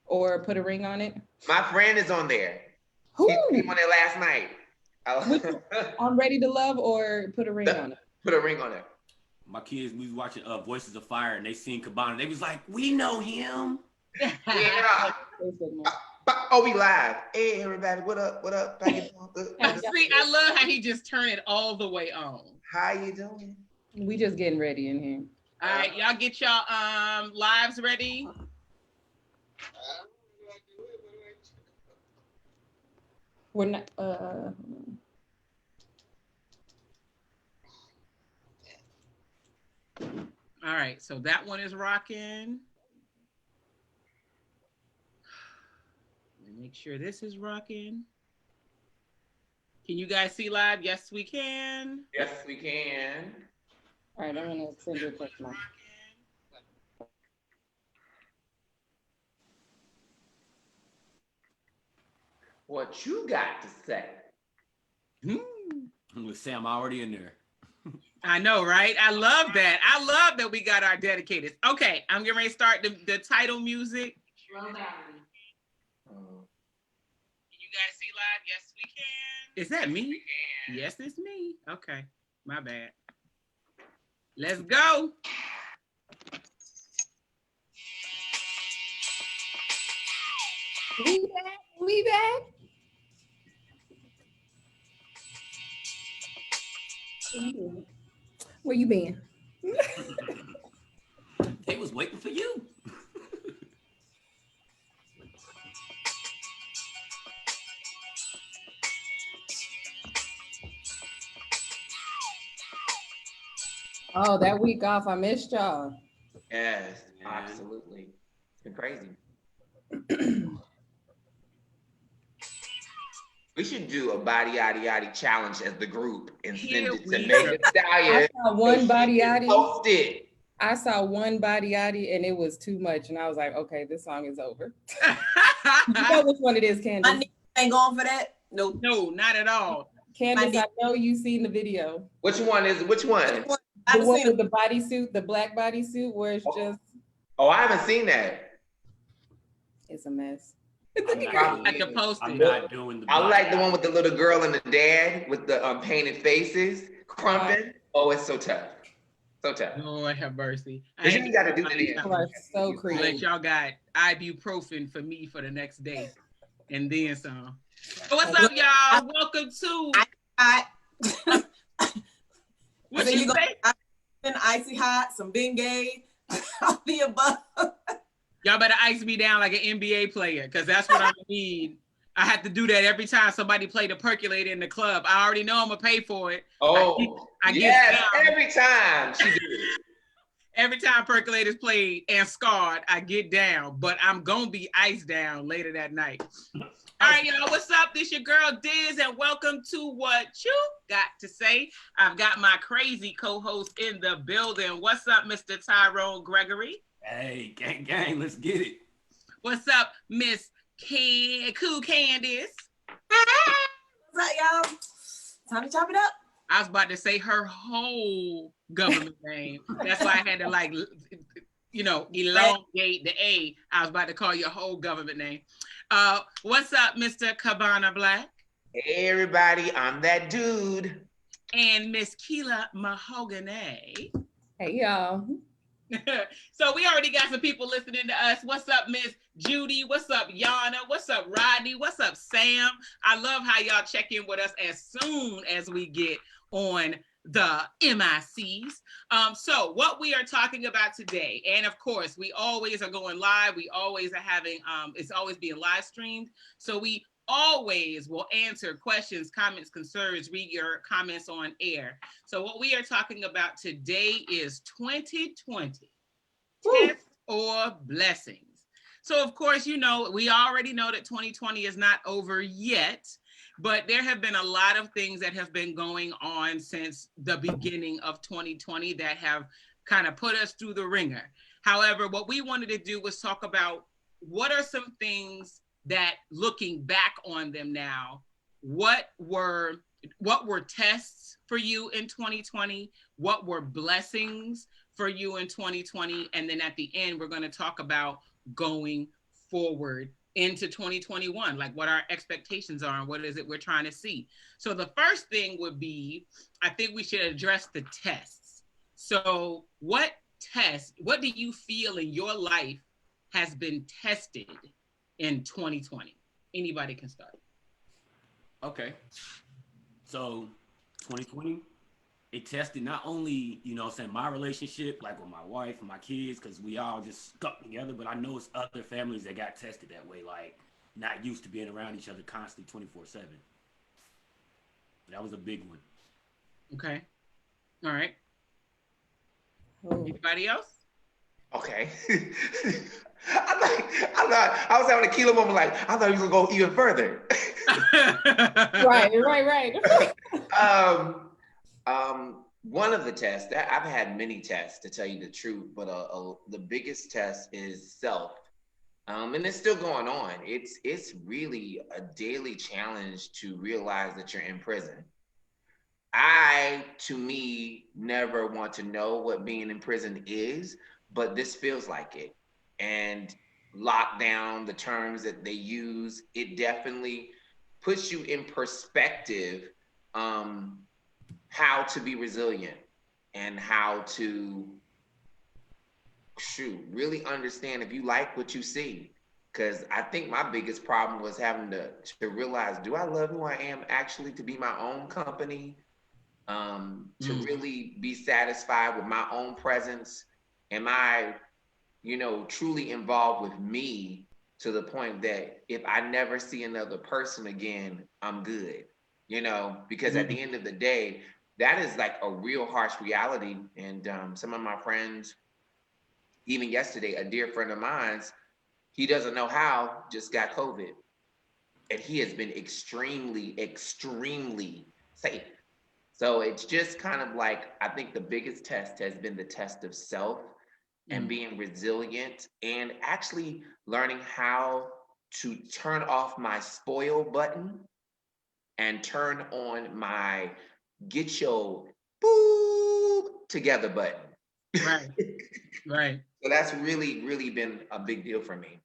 or Put a Ring on It? My friend is on there. Who? He came on there last night. I'm Ready to Love or Put a Ring on It? Put a Ring on It. My kids, we was watching Voices of Fire, and they seen Cabana. They was like, "We know him." Yeah. Oh, we live. Hey, everybody, what up? What up? How you doing? See, I love how he just turned it all the way on. How you doing? We just getting ready in here. All right, y'all get y'all lives ready. We're not. All right, so that one is rocking. Let me make sure this is rocking. Can you guys see live? Yes, we can. Yes, we can. All right, I'm gonna send you a text now. What you got to say? With Sam already in there. I know, right? I love that. I love that we got our dedicators. Okay, I'm getting ready to start the title music. Can you guys see live? Yes, we can. Is that me? Yes, it's me. Okay, my bad. Let's go. We back. We back. Where you been? They was waiting for you. Oh, that week off, I missed y'all. Yes, absolutely. It's been crazy. We should do a body yaddy yaddy challenge as the group and send it to Megan Stallion. I saw one body yaddy. Post it. I saw one body yaddy and it was too much, and I was like, okay, this song is over. You know which one it is, Candice? My nigga ain't going for that. Nope. No, not at all. Candice, I know you seen the video. Which one is which one? The one with the bodysuit, the black bodysuit, where it's just. Oh, I haven't seen that. It's a mess. I can post it. I'm not doing the. I like the one with the little girl and the dad with the painted faces, crumping. Oh, it's so tough. So tough. Lord have mercy. You got to do it. You are so creative. Let y'all got ibuprofen for me for the next day, and then some. What's up, y'all? Welcome to. What you say? Icy hot, some Bengay, all the above. Y'all better ice me down like an NBA player, because that's what I need. I have to do that every time somebody play the percolator in the club. I already know I'm gonna pay for it. Oh, I get yes, down. every time she did it. Every time percolators played and scarred, I get down, but I'm gonna be iced down later that night. All right, y'all, what's up? This your girl Diz, and welcome to What You Got to Say. I've got my crazy co-host in the building. What's up, Mr. Tyrone Greggory? Hey, gang, gang, let's get it. What's up, Miss Cool Candice? What's up, y'all? Time to chop it up. I was about to say her whole government name. That's why I had to elongate the A. I was about to call your whole government name. What's up, Mr. Cabana Blaq? Hey, everybody, I'm that dude. And Miss Kela Mahogany. Hey, y'all. So we already got some people listening to us. What's up, Miss Judy? What's up, Yana? What's up, Rodney? What's up, Sam? I love how y'all check in with us as soon as we get on the MICs. So what we are talking about today, and of course, we always are going live. We always are having, it's always being live streamed. So we always will answer questions, comments, concerns, read your comments on air. So what we are talking about today is 2020, test or blessings. So of course, you know, we already know that 2020 is not over yet, but there have been a lot of things that have been going on since the beginning of 2020 that have kind of put us through the ringer. However, what we wanted to do was talk about what are some things that, looking back on them now, what were tests for you in 2020? What were blessings for you in 2020? And then at the end, we're going to talk about going forward into 2021, like what our expectations are and what is it we're trying to see. So the first thing would be, I think we should address the tests. So what do you feel in your life has been tested in 2020? Anybody can start. Okay. So 2020, it tested not only, my relationship, like with my wife and my kids, because we all just stuck together, but I know it's other families that got tested that way, like not used to being around each other constantly 24/7. That was a big one. Okay. All right. Oh. Anybody else? Okay. I was having a Kela moment, like, I thought he was gonna go even further. Right. One of the tests that I've had many tests, to tell you the truth, but the biggest test is self, and it's still going on. It's really a daily challenge to realize that you're in prison. To me, never want to know what being in prison is, but this feels like it. And lockdown, the terms that they use, it definitely puts you in perspective. How to be resilient and how to really understand if you like what you see. Because I think my biggest problem was having to realize, do I love who I am actually, to be my own company, to really be satisfied with my own presence? Am I, truly involved with me to the point that if I never see another person again, I'm good, because at the end of the day, that is like a real harsh reality. And some of my friends, even yesterday, a dear friend of mine's, he doesn't know how, just got COVID. And he has been extremely, extremely safe. So it's just kind of like, I think the biggest test has been the test of self and being resilient and actually learning how to turn off my spoil button and turn on my get your boop together button. Right. So that's really, really been a big deal for me.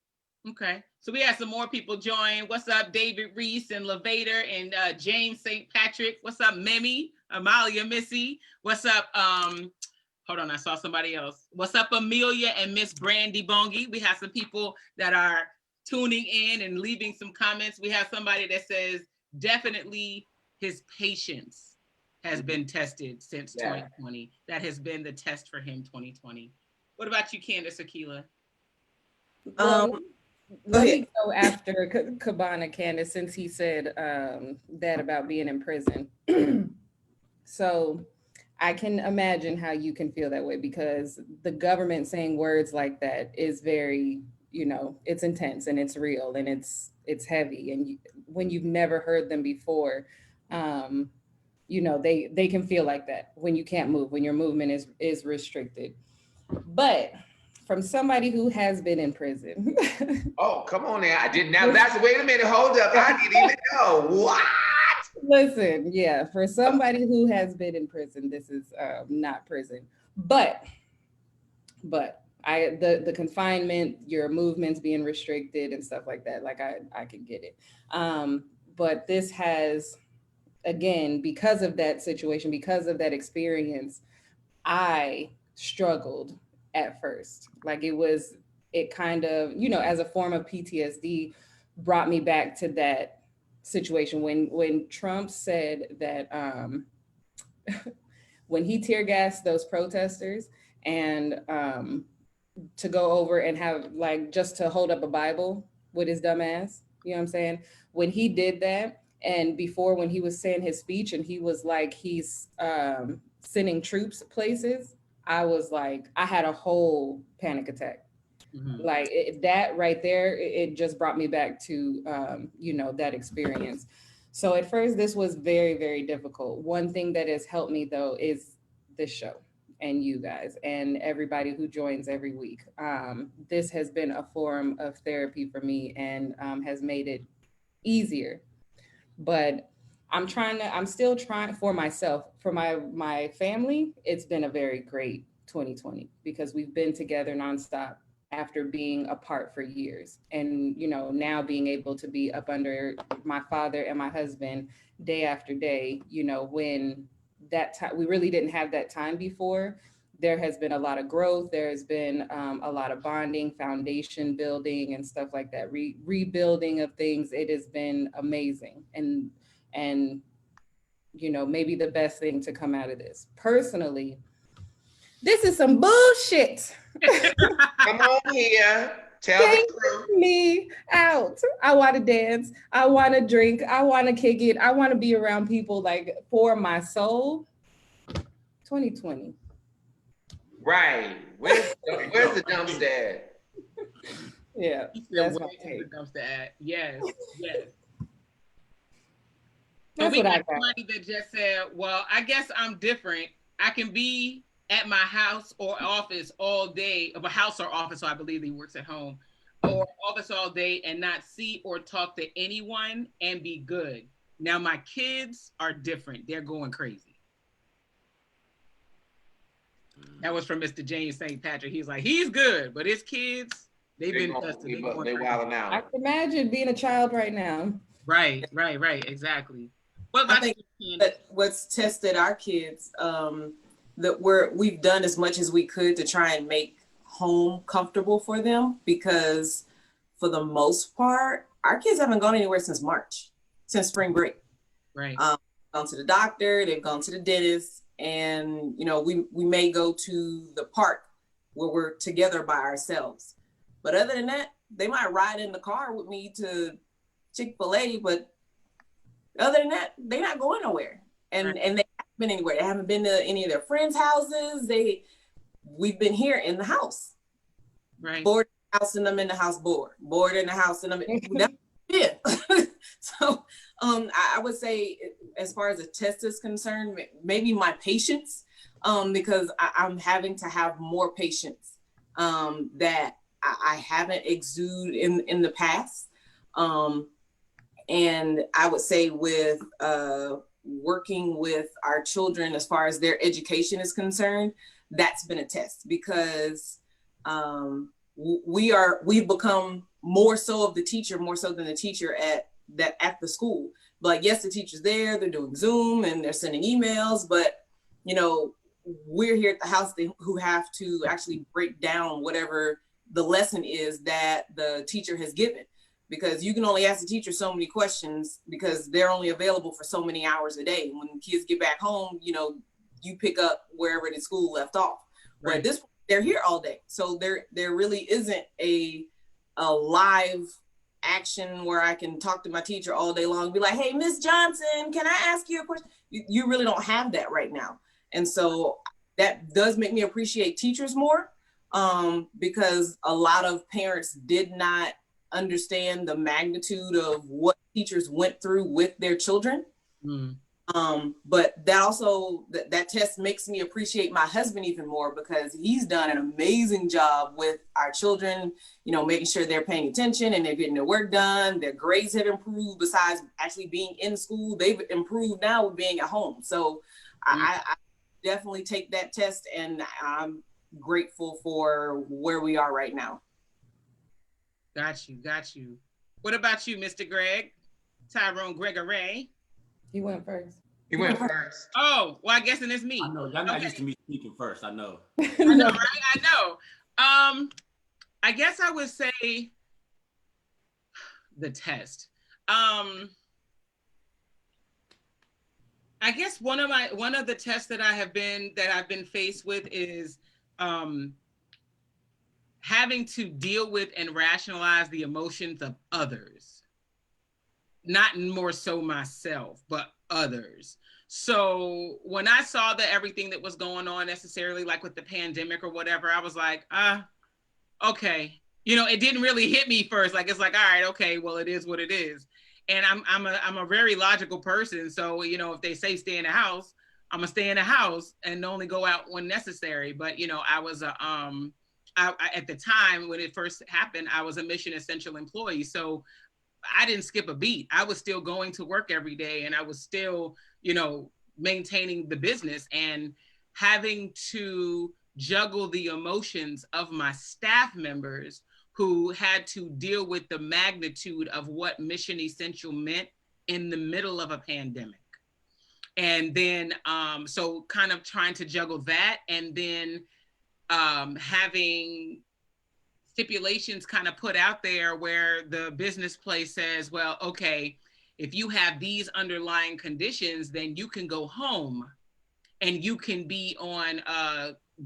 Okay. So we have some more people join. What's up, David Reese and Levator and James St. Patrick? What's up, Mimi? Amalia Missy? What's up? Hold on, I saw somebody else. What's up, Amelia and Miss Brandy Bongi? We have some people that are tuning in and leaving some comments. We have somebody that says, definitely his patience has been tested since 2020. That has been the test for him 2020. What about you, Candice or Kela? Let me go after Cabana, Candice, since he said that about being in prison. So I can imagine how you can feel that way, because the government saying words like that is very, it's intense and it's real and it's heavy. And when you've never heard them before, they can feel like that when you can't move, when your movement is restricted. But from somebody who has been in prison. Oh, come on now. I didn't. Now wait a minute. Hold up. I didn't even know. What? Listen, yeah, for somebody who has been in prison, this is not prison. But the confinement, your movements being restricted and stuff like that, like I can get it. But this has, again, because of that situation, because of that experience, I struggled at first. Like it kind of, as a form of PTSD, brought me back to that situation when Trump said that when he tear gassed those protesters and to go over and have just to hold up a Bible with his dumb ass, you know what I'm saying? When he did that, and before when he was saying his speech and he was like, he's sending troops places, I was like, I had a whole panic attack. Mm-hmm. That right there, it just brought me back to, that experience. So at first, this was very, very difficult. One thing that has helped me, though, is this show and you guys and everybody who joins every week. This has been a form of therapy for me and has made it easier. But I'm still trying for myself, for my family. It's been a very great 2020 because we've been together nonstop. after being apart for years. And, you know, now being able to be up under my father and my husband day after day, you know, when that time, we really didn't have that time before. There has been a lot of growth. There has been a lot of bonding, foundation building, and stuff like that. Rebuilding of things. It has been amazing, and you know, maybe the best thing to come out of this. Personally, this is some bullshit. Come on here. Tell the Take truth. me out. I want to dance. I want to drink. I want to kick it. I want to be around people like for my soul. 2020. Right. Where's the dumpster at? Yeah, He said, that's "Where my is the take. dumpster at?" Yes, yes. But That's we what I got got. somebody that just said, "Well, I guess I'm different. I can be at my house or office all day, of a house or office, so I believe he works at home, or office all day and not see or talk to anyone and be good. Now my kids are different. They're going crazy." That was from Mr. James St. Patrick. He's like, he's good, but his kids, they've been tested. They going They crazy. wilding I out. can imagine being a child right now. Right, exactly. What I about think you, Candice? that what's tested our kids, that we've done as much as we could to try and make home comfortable for them, because for the most part, our kids haven't gone anywhere since March, since spring break. Right. Gone to the doctor, they've gone to the dentist, and you know, we may go to the park where we're together by ourselves. But other than that, they might ride in the car with me to Chick-fil-A, but other than that, they're not going nowhere. And Right. and they haven't been anywhere. They haven't been to any of their friends' houses. We've been here in the house. Right. Bored in the house and I'm in the house bored. Bored in the house and I'm that's it. So I would say, as far as a test is concerned, maybe my patience, because I'm having to have more patience that I haven't exuded in the past. And I would say with working with our children as far as their education is concerned, that's been a test, because we've become more so of the teacher, more so than the teacher at the school. But yes, the teacher's there, they're doing Zoom and they're sending emails, but you know, we're here at the house who have to actually break down whatever the lesson is that the teacher has given, because you can only ask the teacher so many questions because they're only available for so many hours a day. When kids get back home, you know, you pick up wherever the school left off. Right. But at this point, they're here all day. So there really isn't a live action where I can talk to my teacher all day long and be like, hey, Miss Johnson, can I ask you a question? You really don't have that right now. And so that does make me appreciate teachers more, because a lot of parents did not understand the magnitude of what teachers went through with their children. Mm. But that also, that test makes me appreciate my husband even more, because he's done an amazing job with our children, you know, making sure they're paying attention and they're getting their work done. Their grades have improved. Besides actually being in school, they've improved now with being at home. So I definitely take that test, and I'm grateful for where we are right now. Got you. What about you, Mr. Greg? Tyrone Greggory? He went first. He went first. Oh, well, I guess it's me. I know, y'all not used to me speaking first, I know. I know, right? I know. I guess I would say the test. I guess one of the tests that I've been faced with is having to deal with and rationalize the emotions of others. Not more so myself, but others. So when I saw that everything that was going on necessarily, like with the pandemic or whatever, I was like, okay. You know, it didn't really hit me first. Like, it's like, all right, okay, well, it is what it is. And I'm a very logical person. So, you know, if they say stay in the house, I'm gonna stay in the house and only go out when necessary. But, you know, I was at the time when it first happened, I was a mission essential employee. So I didn't skip a beat. I was still going to work every day, and I was still, you know, maintaining the business, and having to juggle the emotions of my staff members who had to deal with the magnitude of what mission essential meant in the middle of a pandemic. And then, so kind of trying to juggle that, and then having stipulations kind of put out there where the business place says, well, okay, if you have these underlying conditions, then you can go home and you can be on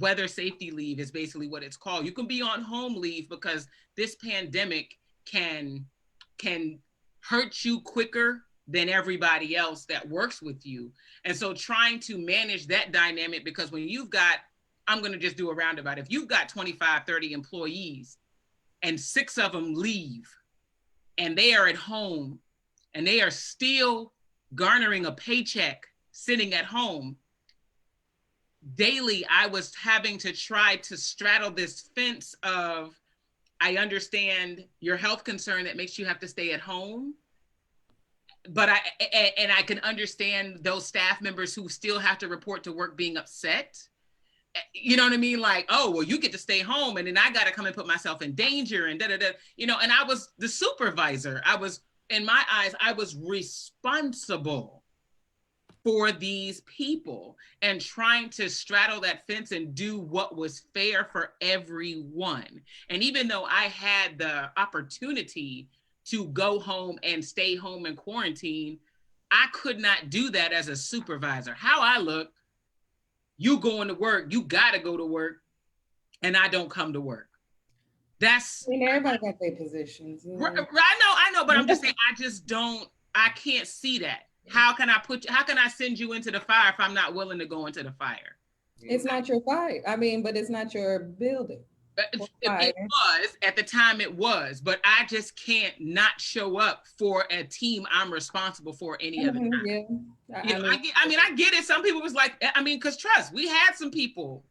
weather safety leave is basically what it's called. You can be on home leave because this pandemic can hurt you quicker than everybody else that works with you. And so trying to manage that dynamic, because when you've got, I'm going to just do a roundabout. If you've got 25, 30 employees and 6 of them leave and they are at home and they are still garnering a paycheck sitting at home, daily, I was having to try to straddle this fence of, I understand your health concern that makes you have to stay at home, but I can understand those staff members who still have to report to work being upset. You know what I mean? Like, oh, well, you get to stay home and then I got to come and put myself in danger and da-da-da, you know, and I was the supervisor. I was, in my eyes, I was responsible for these people and trying to straddle that fence and do what was fair for everyone. And even though I had the opportunity to go home and stay home in quarantine, I could not do that as a supervisor. How I look, you going to work, you gotta go to work, and I don't come to work. That's, I mean, everybody got their positions. You know? I know, but I'm just saying, I can't see that. How can I send you into the fire if I'm not willing to go into the fire? It's not your fire. I mean, but it's not your building. It was, at the time it was, but I just can't not show up for a team I'm responsible for any other time. Yeah. I get it. Some people was like, because trust, we had some people,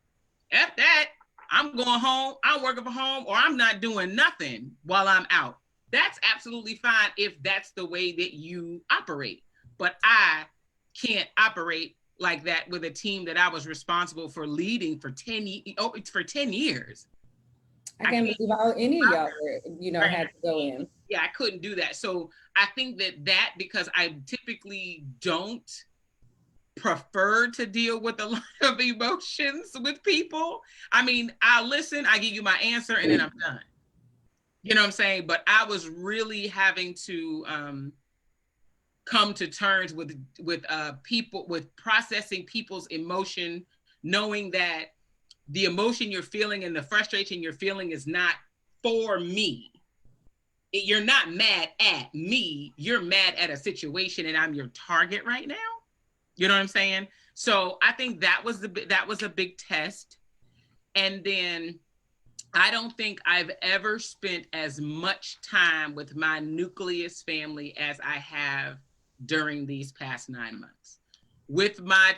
F that, I'm going home, I'm working from home, or I'm not doing nothing while I'm out. That's absolutely fine if that's the way that you operate. But I can't operate like that with a team that I was responsible for leading for 10 years. I can't believe how any of y'all were, had to go in. Yeah, I couldn't do that. So I think that because I typically don't prefer to deal with a lot of emotions with people. I mean, I'll listen, I give you my answer, and then I'm done. You know what I'm saying? But I was really having to come to terms with people, with processing people's emotion, knowing that the emotion you're feeling and the frustration you're feeling is not for me. You're not mad at me, you're mad at a situation and I'm your target right now. You know what I'm saying? So I think that was a big test. And then I don't think I've ever spent as much time with my nucleus family as I have during these past 9 months. With my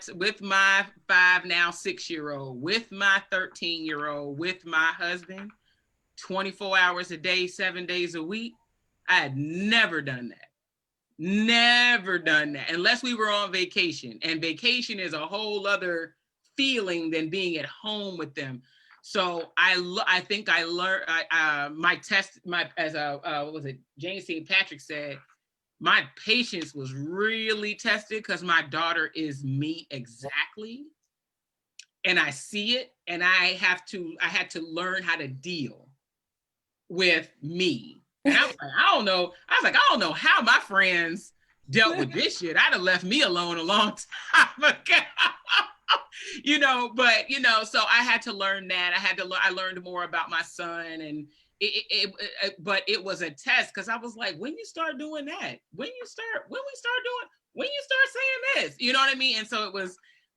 5, now 6-year-old, with my 13-year-old, with my husband, 24 hours a day, 7 days a week. I had never done that. Never done that, unless we were on vacation. And vacation is a whole other feeling than being at home with them. So I think I learned what was it? James St. Patrick said, my patience was really tested because my daughter is me exactly. And I see it, and I had to learn how to deal with me. And I was like, I don't know how my friends dealt with this shit. I'd have left me alone a long time ago. So I had to learn that. I learned more about my son, and but it was a test because I was like, when you start doing that, when you start saying this, you know what I mean? And so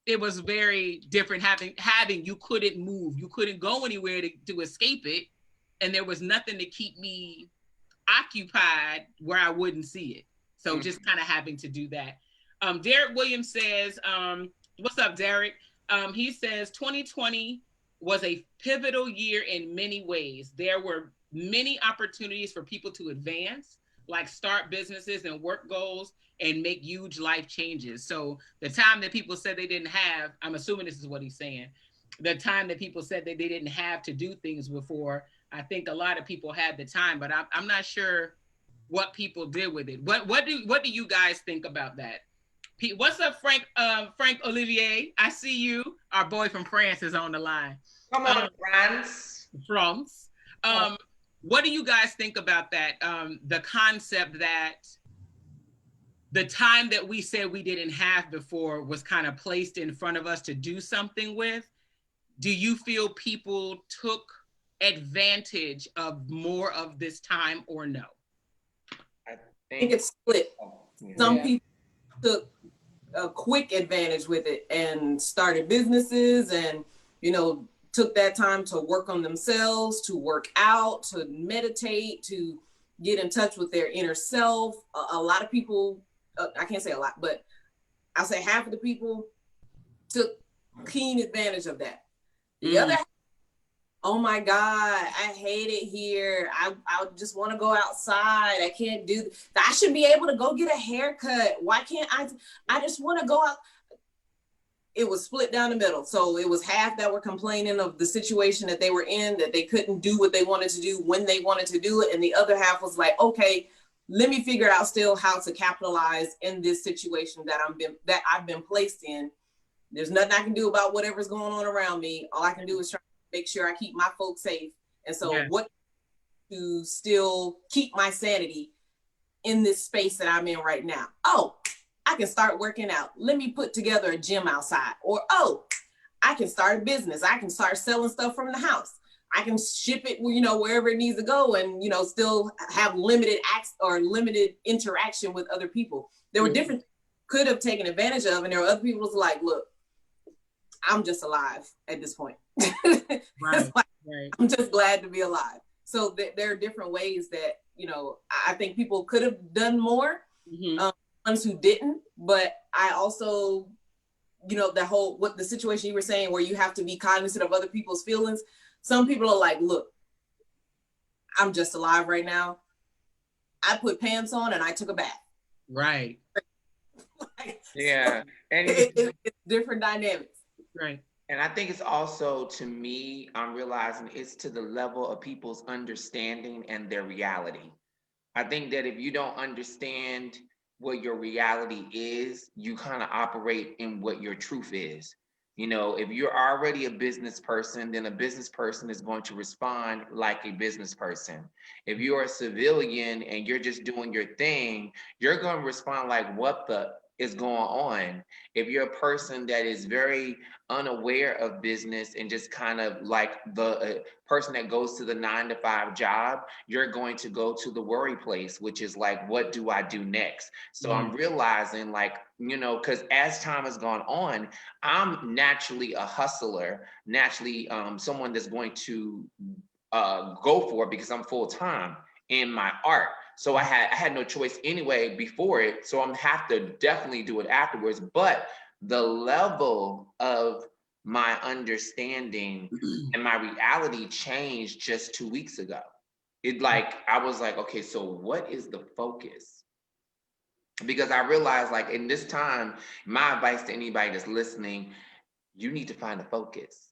it was very different having you couldn't move, you couldn't go anywhere to escape it, and there was nothing to keep me occupied where I wouldn't see it. So just kind of having to do that. Derek Williams says, what's up, Derek? He says 2020 was a pivotal year in many ways. There were many opportunities for people to advance, like start businesses and work goals and make huge life changes. So the time that people said they didn't have, I'm assuming this is what he's saying. the time that people said that they didn't have to do things before. I think a lot of people had the time, but I'm not sure what people did with it. What do you guys think about that? What's up, Frank? Frank Olivier, I see you. Our boy from France is on the line. Come on, France. France. What do you guys think about that? The concept that the time that we said we didn't have before was kind of placed in front of us to do something with. Do you feel people took advantage of more of this time or no? I think it's split. Some people took a quick advantage with it and started businesses and, you know, took that time to work on themselves, to work out, to meditate, to get in touch with their inner self. A lot of people, I can't say a lot, but I'll say half of the people took keen advantage of that. The other half, oh my God, I hate it here. I just want to go outside. I can't do, I should be able to go get a haircut. Why can't I just want to go out. It was split down the middle. So it was half that were complaining of the situation that they were in, that they couldn't do what they wanted to do when they wanted to do it. And the other half was like, okay, let me figure out still how to capitalize in this situation that I've been placed in. There's nothing I can do about whatever's going on around me. All I can do is try to make sure I keep my folks safe. And so what to still keep my sanity in this space that I'm in right now? Oh, I can start working out. Let me put together a gym outside. Or, oh, I can start a business. I can start selling stuff from the house. I can ship it, you know, wherever it needs to go and, you know, still have limited access or limited interaction with other people. There were different could have taken advantage of, and there were other people who's like, look, I'm just alive at this point. Right. I'm just glad to be alive. So there are different ways that, you know, I think people could have done more. Ones who didn't, but I also, you know, the situation you were saying where you have to be cognizant of other people's feelings. Some people are like, look, I'm just alive right now. I put pants on and I took a bath. Right. Yeah. And it's different dynamics. Right. And I think it's also, to me, I'm realizing it's to the level of people's understanding and their reality. I think that if you don't understand what your reality is, you kind of operate in what your truth is. You know, if you're already a business person, then a business person is going to respond like a business person. If you're a civilian and you're just doing your thing, you're going to respond like, what the is going on? If you're a person that is very unaware of business and just kind of like the person that goes to the 9-to-5 job, you're going to go to the worry place, which is like, what do I do next? So I'm realizing, like, you know, because as time has gone on, I'm naturally a hustler, naturally someone that's going to go for it because I'm full time in my art. So I had no choice anyway before it. So I'm have to definitely do it afterwards. But the level of my understanding and my reality changed just 2 weeks ago. I was like, okay, so what is the focus? Because I realized, like, in this time, my advice to anybody that's listening, you need to find a focus.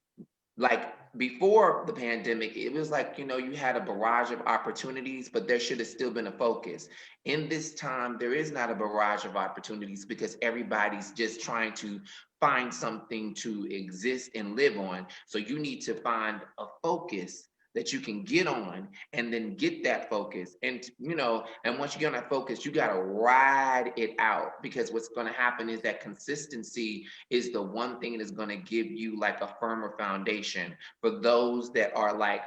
Like before the pandemic, it was like, you know, you had a barrage of opportunities, but there should have still been a focus. In this time, there is not a barrage of opportunities because everybody's just trying to find something to exist and live on. So you need to find a focus that you can get on and then get that focus. And, you know, and once you get on that focus, you got to ride it out, because what's going to happen is that consistency is the one thing that's going to give you like a firmer foundation. For those that are like,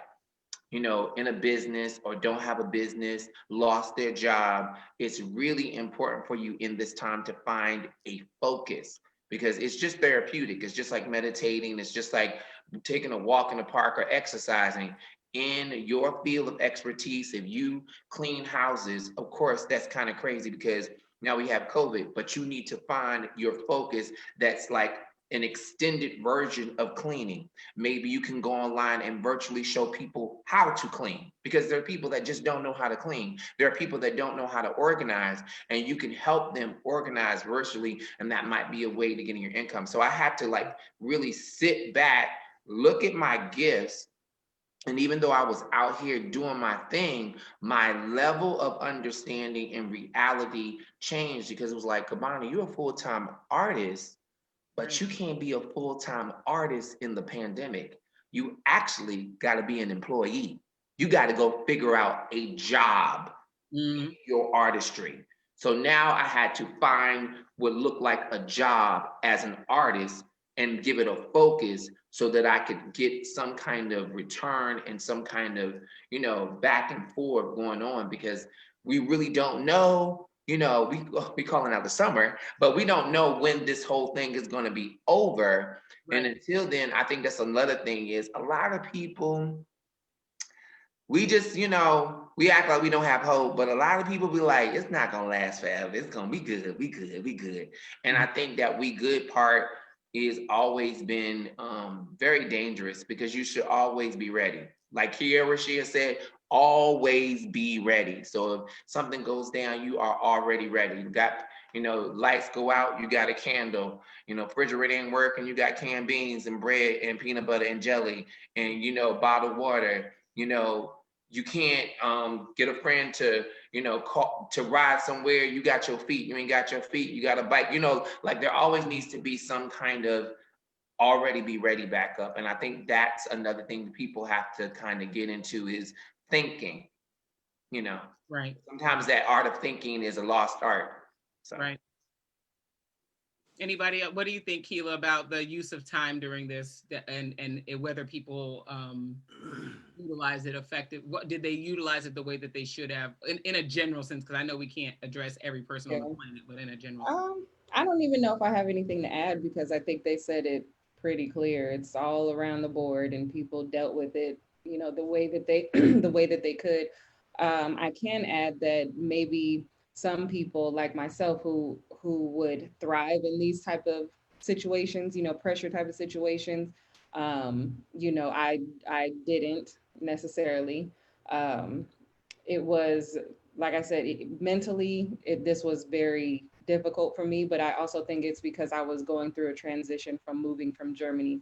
you know, in a business or don't have a business, lost their job, it's really important for you in this time to find a focus, because it's just therapeutic. It's just like meditating. It's just like taking a walk in the park or exercising. In your field of expertise, if you clean houses, of course, that's kind of crazy because now we have COVID, but you need to find your focus that's like an extended version of cleaning. Maybe you can go online and virtually show people how to clean, because there are people that just don't know how to clean. There are people that don't know how to organize, and you can help them organize virtually, and that might be a way to get your income. So I had to like really sit back, look at my gifts. And even though I was out here doing my thing, my level of understanding and reality changed, because it was like, Kabana, you're a full-time artist, but you can't be a full-time artist in the pandemic. You actually got to be an employee. You got to go figure out a job in your artistry. So now I had to find what looked like a job as an artist and give it a focus so that I could get some kind of return and some kind of, back and forth going on, because we really don't know, we calling out the summer, but we don't know when this whole thing is going to be over. Right. And until then, I think that's another thing, is a lot of people, we just, we act like we don't have hope, but a lot of people be like, it's not gonna last forever. It's gonna be good, we good. And I think that we good part is always been very dangerous, because you should always be ready. Like Kiera, she has said, always be ready. So if something goes down, you are already ready. You got, lights go out, you got a candle, refrigerator ain't working, you got canned beans and bread and peanut butter and jelly and, bottled water, you can't get a friend to, call to ride somewhere. You got your feet, you ain't got your feet, you got a bike, like there always needs to be some kind of already be ready backup. And I think that's another thing that people have to kind of get into, is thinking, Right. Sometimes that art of thinking is a lost art. So. Right. Anybody else? What do you think, Kela, about the use of time during this, and whether people utilize it effective? What did they utilize it the way that they should have, in a general sense? Because I know we can't address every person on the planet, but in a general sense. I don't even know if I have anything to add, because I think they said it pretty clear. It's all around the board, and people dealt with it, the way that they the way that they could. I can add that maybe some people like myself who would thrive in these type of situations, pressure type of situations. I didn't necessarily. It was, like I said, mentally, this was very difficult for me, but I also think it's because I was going through a transition from moving from Germany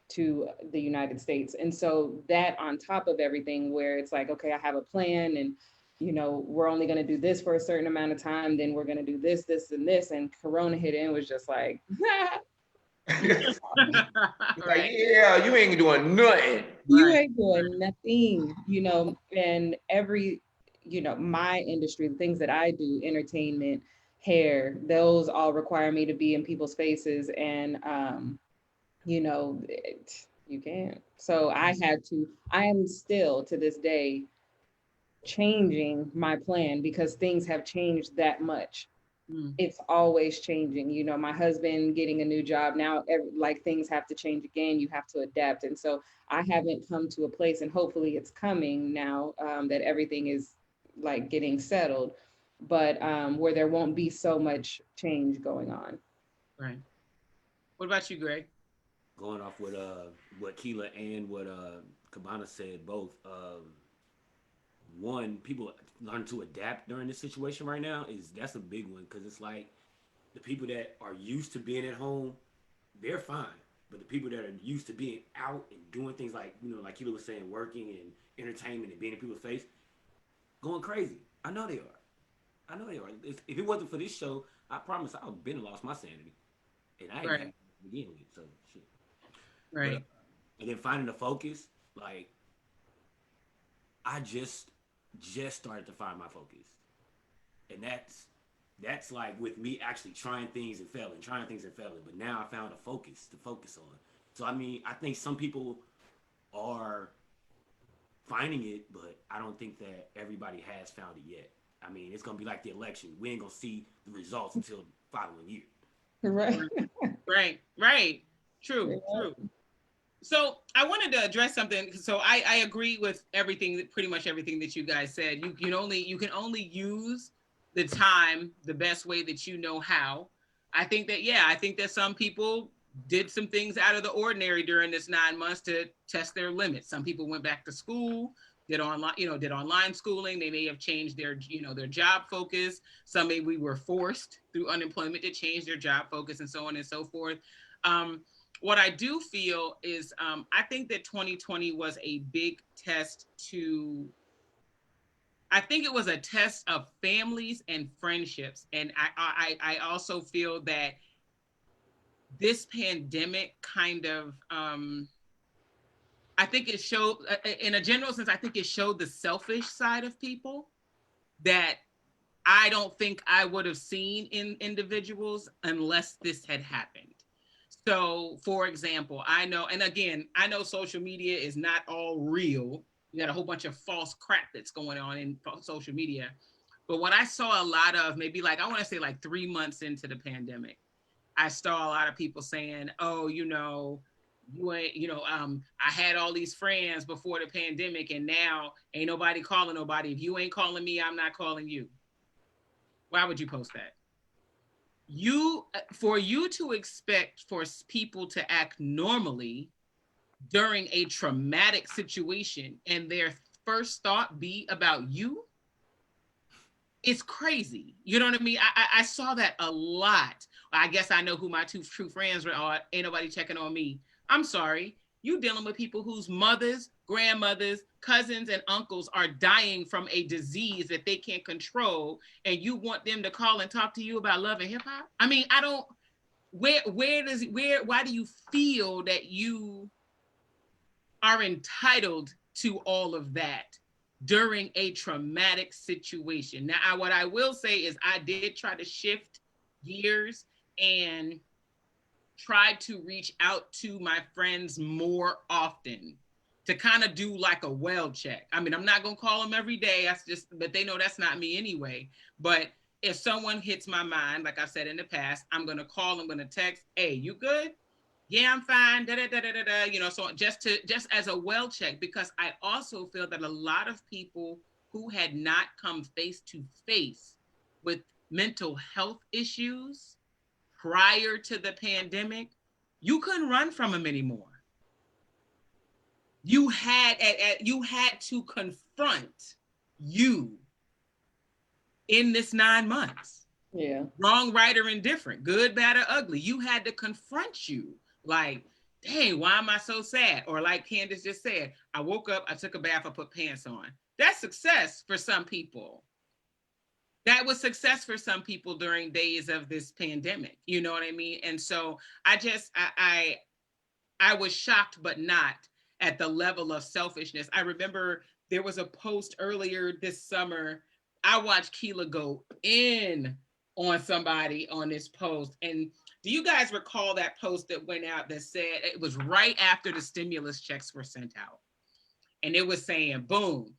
to the United States. And so that on top of everything, where it's like, okay, I have a plan, and we're only going to do this for a certain amount of time, then we're going to do this, this, and this. And Corona hit in, was just like, Right. Yeah, you ain't doing nothing. You ain't doing nothing, and every, my industry, the things that I do, entertainment, hair, those all require me to be in people's faces. And, you can't. So I am still to this day changing my plan, because things have changed that much. It's always changing. My husband getting a new job now, like things have to change again. You have to adapt. And so I haven't come to a place, and hopefully it's coming now, that everything is like getting settled, but where there won't be so much change going on. Right. What about you, Greg? Going off with what Kela and what Cabana said, both. One, people learn to adapt during this situation right now, that's a big one, because it's like the people that are used to being at home, they're fine, but the people that are used to being out and doing things like, like Kela was saying, working and entertainment and being in people's face, going crazy. I know they are. If it wasn't for this show, I promise I would have been lost my sanity, and I ain't had to begin with. So shit. Right. But, and then finding the focus, like I just started to find my focus, and that's like with me actually trying things and failing, but now I found a focus to focus on. So I mean, I think some people are finding it, but I don't think that everybody has found it yet. I mean, it's gonna be like the election. We ain't gonna see the results until the following year. Right. True. So I wanted to address something. So I agree with pretty much everything that you guys said. You can only use the time the best way that you know how. I think that some people did some things out of the ordinary during this 9 months to test their limits. Some people went back to school, did online schooling. They may have changed their job focus. Some maybe were forced through unemployment to change their job focus, and so on and so forth. What I do feel is I think that 2020 was a big test to, I think it was a test of families and friendships. And I also feel that this pandemic kind of, I think it showed, in a general sense, I think it showed the selfish side of people that I don't think I would have seen in individuals unless this had happened. So, for example, I know, and again, I know social media is not all real. You got a whole bunch of false crap that's going on in social media. But what I saw a lot of, maybe like, I want to say like 3 months into the pandemic, I saw a lot of people saying, oh, you ain't, I had all these friends before the pandemic and now ain't nobody calling nobody. If you ain't calling me, I'm not calling you. Why would you post that? For you to expect for people to act normally during a traumatic situation and their first thought be about you, it's crazy. You know what I mean? I saw that a lot. I guess I know who my two true friends are. Ain't nobody checking on me. I'm sorry. You dealing with people whose mothers, grandmothers, cousins, and uncles are dying from a disease that they can't control, and you want them to call and talk to you about love and hip hop? I mean, I don't. Why do you feel that you are entitled to all of that during a traumatic situation? Now, what I will say is I did try to shift gears and tried to reach out to my friends more often to kind of do like a well check. I mean, I'm not going to call them every day. But they know that's not me anyway. But if someone hits my mind, like I've said in the past, I'm going to call, I'm going to text, hey, you good? Yeah, I'm fine. So just as a well check, because I also feel that a lot of people who had not come face to face with mental health issues prior to the pandemic, you couldn't run from them anymore. You had to confront you in this 9 months. Yeah. Wrong, right, or indifferent, good, bad, or ugly. You had to confront you. Like, dang, why am I so sad? Or like Candice just said, I woke up, I took a bath, I put pants on. That's success for some people. That was success for some people during days of this pandemic. You know what I mean? And so I was shocked, but not at the level of selfishness. I remember there was a post earlier this summer. I watched Kela go in on somebody on this post. And do you guys recall that post that went out that said, it was right after the stimulus checks were sent out. And it was saying, boom,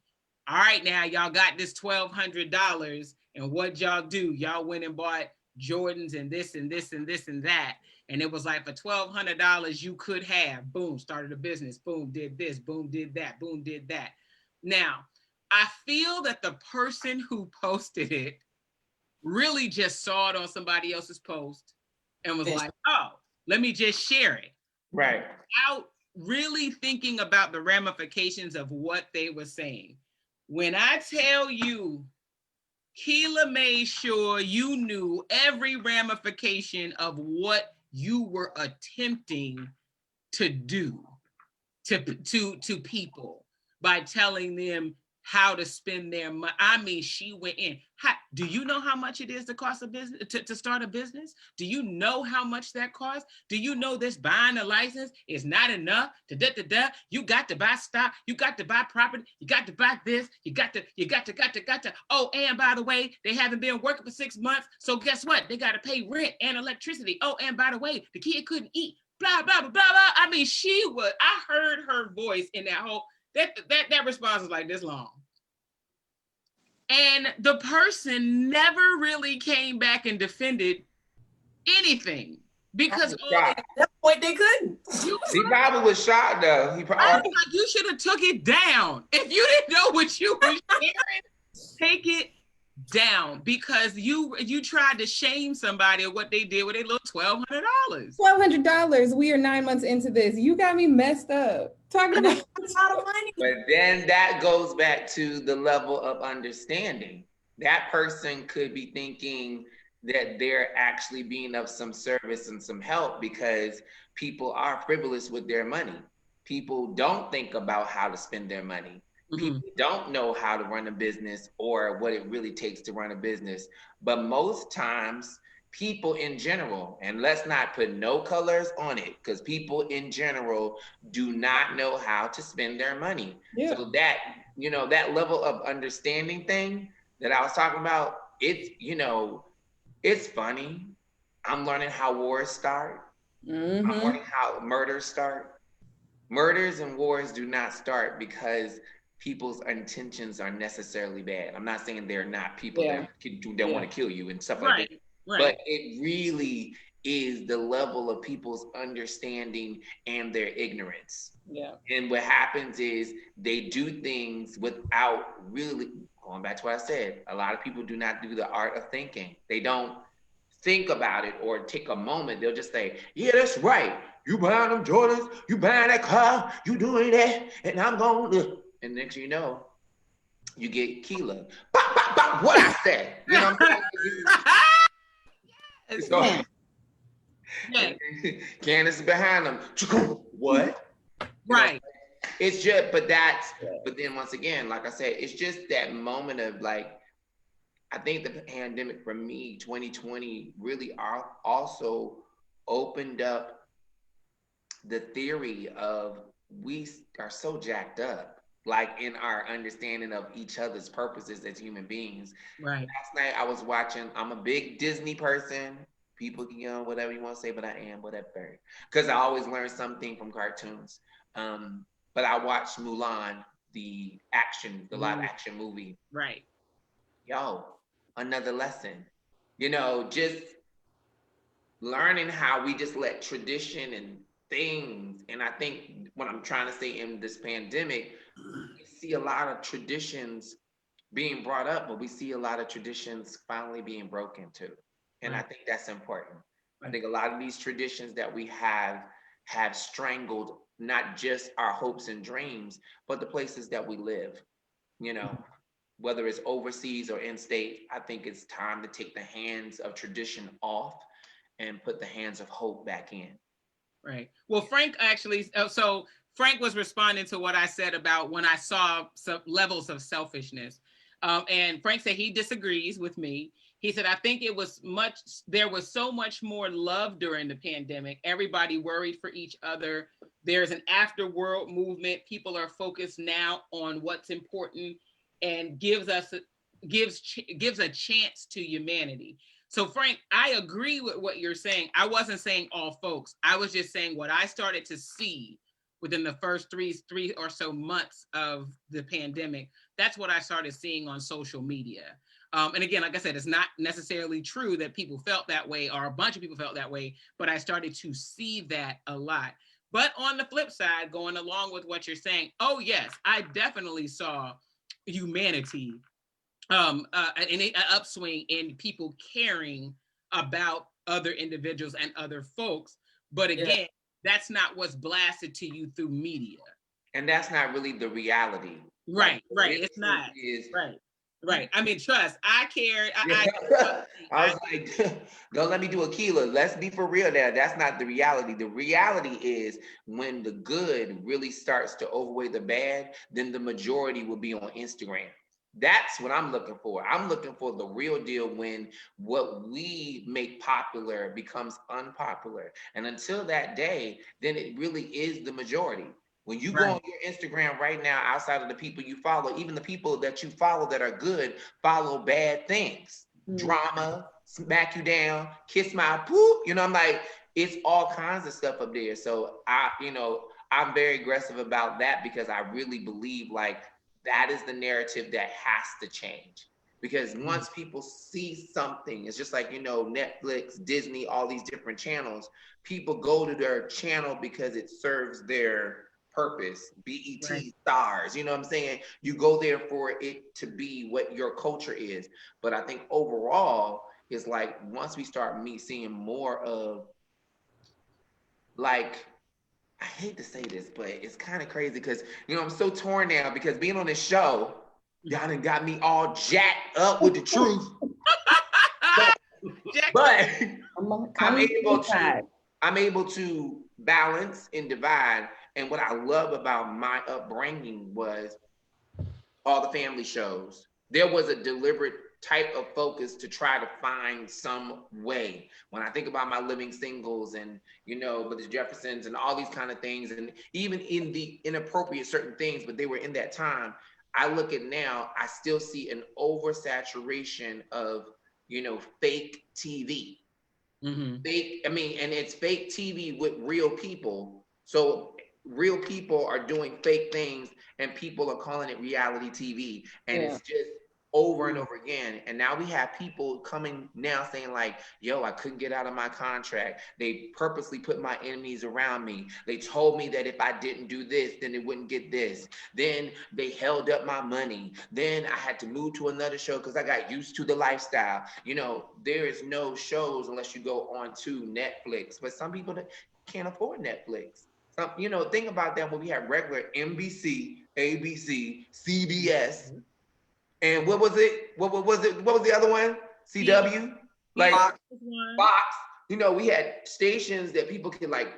all right, now y'all got this $1,200. And what y'all do? Y'all went and bought Jordans and this and this and this and that. And it was like for $1,200 you could have, boom, started a business, boom, did this, boom, did that, boom, did that. Now, I feel that the person who posted it really just saw it on somebody else's post and was like, oh, let me just share it. Right. Without really thinking about the ramifications of what they were saying. When I tell you, Kela made sure you knew every ramification of what you were attempting to do to people by telling them how to spend their money. I mean, she went in. Do you know how much it is to cost a business to start a business? Do you know how much that costs? Do you know this buying a license is not enough? You got to buy stock. You got to buy property. You got to buy this. You got to. Oh, and by the way, they haven't been working for 6 months. So guess what? They got to pay rent and electricity. Oh, and by the way, the kid couldn't eat. Blah, blah, blah, blah, blah. I mean, I heard her voice in that whole, that response was like this long. And the person never really came back and defended anything because at that point they couldn't. He probably was shocked though. You should have took it down. If you didn't know what you were sharing, take it down because you tried to shame somebody of what they did with a little $1,200. $1,200. We are 9 months into this. You got me messed up. Talking about a lot of money. But then that goes back to the level of understanding. That person could be thinking, that they're actually being of some service and some help, because people are frivolous with their money. People don't think about how to spend their money. People don't know how to run a business or what it really takes to run a business. But most times, people in general, and let's not put no colors on it, because people in general do not know how to spend their money. Yeah. So that, you know, that level of understanding thing that I was talking about, it's, you know, it's funny. I'm learning how wars start. I'm learning how murders start. Murders and wars do not start because people's intentions are necessarily bad. I'm not saying they're not people that don't want to kill you and stuff like that. But it really is the level of people's understanding and their ignorance. Yeah. And what happens is they do things without really, going back to what I said, a lot of people do not do the art of thinking. They don't think about it or take a moment. They'll just say, yeah, that's right. You buying them Jordans, you buying that car, you doing that, and I'm going to. And next you know, you get Kela. Bop, bop, bop, what I said. You know what I'm saying? So, Candice behind them. What? Right. It's just, but then once again, like I said, it's just that moment of like, I think the pandemic for me, 2020, really also opened up the theory of we are so jacked up, like in our understanding of each other's purposes as human beings. Right. Last night I was watching, I'm a big Disney person. People can, you know, whatever you want to say, but I am, whatever. Because I always learn something from cartoons. But I watched Mulan, the live action movie. Right. Yo, another lesson. You know, just learning how we just let tradition and things, and I think what I'm trying to say in this pandemic, we see a lot of traditions being brought up, but we see a lot of traditions finally being broken too. And I think that's important. I think a lot of these traditions that we have strangled not just our hopes and dreams, but the places that we live. You know, whether it's overseas or in state, I think it's time to take the hands of tradition off and put the hands of hope back in. Right. Well, Frank actually, so Frank was responding to what I said about when I saw some levels of selfishness. And Frank said he disagrees with me. He said, I think there was so much more love during the pandemic. Everybody worried for each other. There's an afterworld movement. People are focused now on what's important and gives a chance to humanity. So Frank, I agree with what you're saying. I wasn't saying all folks. I was just saying what I started to see within the first three or so months of the pandemic. That's what I started seeing on social media. And again, like I said, it's not necessarily true that people felt that way or a bunch of people felt that way, but I started to see that a lot. But on the flip side, going along with what you're saying, oh yes, I definitely saw humanity, an upswing in people caring about other individuals and other folks. But again, that's not what's blasted to you through media. And that's not really the reality. Right, it's not. Right. I mean, trust, I care. I was like, don't let me do a Kela. Let's be for real there. That's not the reality. The reality is when the good really starts to overweigh the bad, then the majority will be on Instagram. That's what I'm looking for. I'm looking for the real deal when what we make popular becomes unpopular. And until that day, then it really is the majority. When you go on your Instagram right now, outside of the people you follow, even the people that you follow that are good, follow bad things. Drama, smack you down, kiss my poop. You know, I'm like, it's all kinds of stuff up there. So I'm very aggressive about that because I really believe like that is the narrative that has to change. Because once people see something, it's just like, Netflix, Disney, all these different channels, people go to their channel because it serves their purpose, BET stars, you know what I'm saying? You go there for it to be what your culture is. But I think overall, it's like once we start seeing more of like, I hate to say this, but it's kind of crazy because, I'm so torn now because being on this show, y'all done got me all jacked up with the truth. But I'm inside. able to balance and divide. And what I love about my upbringing was all the family shows. There was a deliberate type of focus to try to find some way. When I think about my living singles and, but the Jeffersons and all these kind of things, and even in the inappropriate certain things, but they were in that time. I look at now, I still see an oversaturation of, fake TV. Fake, and it's fake TV with real people. So real people are doing fake things and people are calling it reality TV. And it's just over and over again. And now we have people coming now saying like, yo, I couldn't get out of my contract. They purposely put my enemies around me. They told me that if I didn't do this, then it wouldn't get this. Then they held up my money. Then I had to move to another show because I got used to the lifestyle. There is no shows unless you go on to Netflix, but some people can't afford Netflix. Think about that when we had regular NBC, ABC, CBS, and what was it? What was it? What was the other one? CW? Like Fox. We had stations that people could like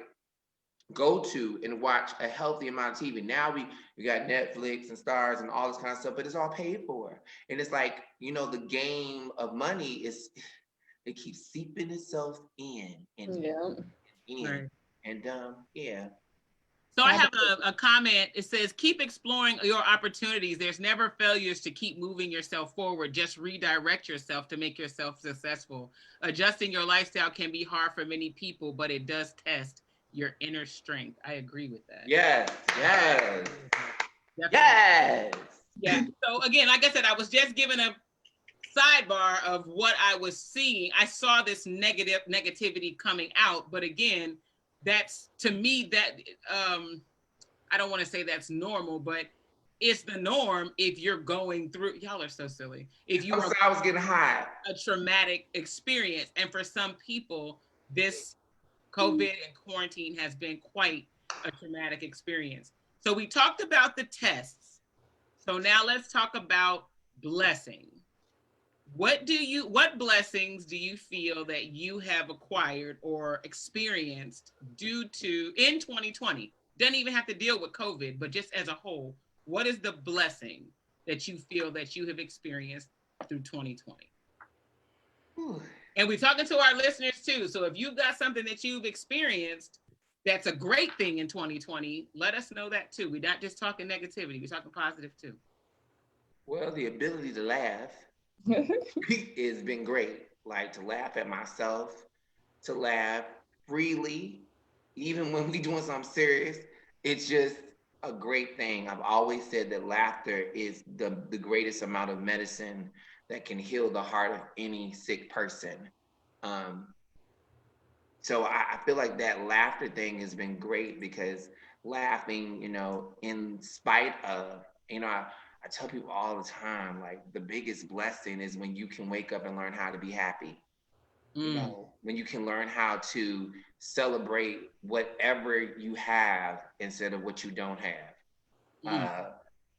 go to and watch a healthy amount of TV. Now we got Netflix and Stars and all this kind of stuff, but it's all paid for. And it's like, the game of money it keeps seeping itself in and in. Right. And yeah. So I have a comment. It says, keep exploring your opportunities. There's never failures to keep moving yourself forward. Just redirect yourself to make yourself successful. Adjusting your lifestyle can be hard for many people, but it does test your inner strength. I agree with that. Yes. Yeah. So again, like I said, I was just given a sidebar of what I was seeing. I saw this negativity coming out, but again, that's, to me, that I don't want to say that's normal, but it's the norm if you're going through, y'all are so silly. If you I was getting high. A traumatic experience. And for some people, this COVID and quarantine has been quite a traumatic experience. So we talked about the tests. So now let's talk about blessing. What blessings do you feel that you have acquired or experienced due to in 2020? Doesn't even have to deal with COVID, but just as a whole, what is the blessing that you feel that you have experienced through 2020? And we're talking to our listeners too. So if you've got something that you've experienced that's a great thing in 2020, let us know that too. We're not just talking negativity, we're talking positive too. Well, the ability to laugh has been great. Like to laugh at myself, to laugh freely, even when we doing something serious. It's just a great thing. I've always said that laughter is the greatest amount of medicine that can heal the heart of any sick person. So I feel like that laughter thing has been great because laughing, in spite of, I tell people all the time, like the biggest blessing is when you can wake up and learn how to be happy. When you can learn how to celebrate whatever you have instead of what you don't have.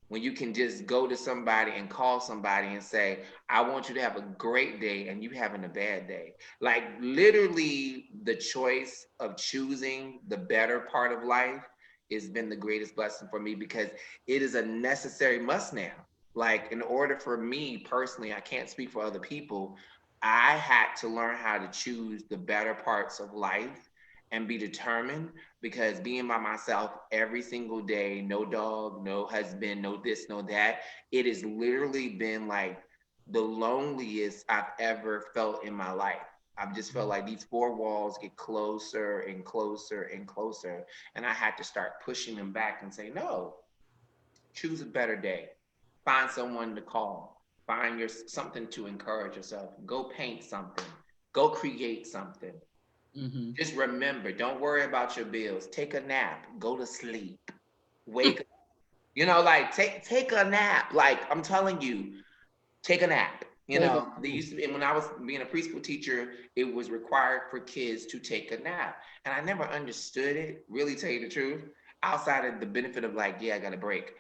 When you can just go to somebody and call somebody and say, I want you to have a great day, and you having a bad day. Like literally the choice of choosing the better part of life has been the greatest blessing for me because it is a necessary must now. Like in order for me personally, I can't speak for other people, I had to learn how to choose the better parts of life and be determined, because being by myself every single day, no dog, no husband, no this, no that, it has literally been like the loneliest I've ever felt in my life. I've just felt like these four walls get closer and closer and closer. And I had to start pushing them back and say, no, choose a better day. Find someone to call. Find something to encourage yourself. Go paint something. Go create something. Just remember, don't worry about your bills. Take a nap. Go to sleep. Wake up. Take a nap. Like, I'm telling you, take a nap. They used to, and when I was being a preschool teacher, it was required for kids to take a nap. And I never understood it, really tell you the truth, outside of the benefit of like, yeah, I got a break.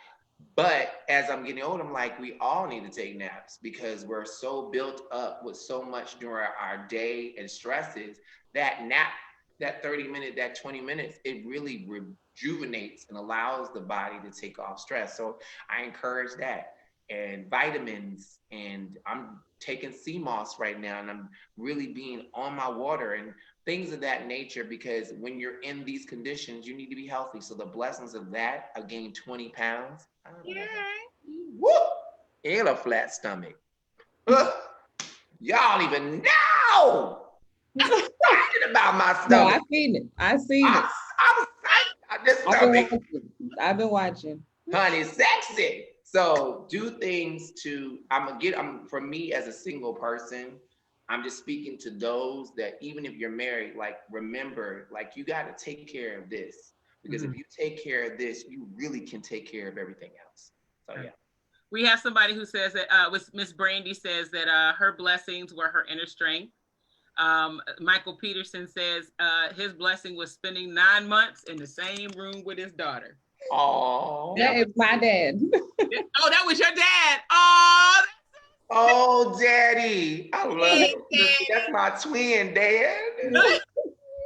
But as I'm getting older, I'm like, we all need to take naps because we're so built up with so much during our day and stresses that nap, that 30 minutes, that 20 minutes, it really rejuvenates and allows the body to take off stress. So I encourage that. And vitamins, and I'm taking sea moss right now, and I'm really being on my water and things of that nature, because when you're in these conditions, you need to be healthy. So the blessings of that, I gained 20 pounds. Yeah. Woo! And a flat stomach. Y'all even know. I'm excited about my No, I stomach. seen it. I seen it. I'm excited about this I've been stomach. watching. I've been watching. Honey, sexy. So do things to, I'm for me as a single person, I'm just speaking to those that even if you're married, like remember, like you got to take care of this. Because if you take care of this, you really can take care of everything else. So yeah. We have somebody who says that Miss Brandy says that her blessings were her inner strength. Michael Peterson says his blessing was spending 9 months in the same room with his daughter. Oh, That is my dad. Oh, that was your dad. Oh, daddy. I love it. That's my twin, dad.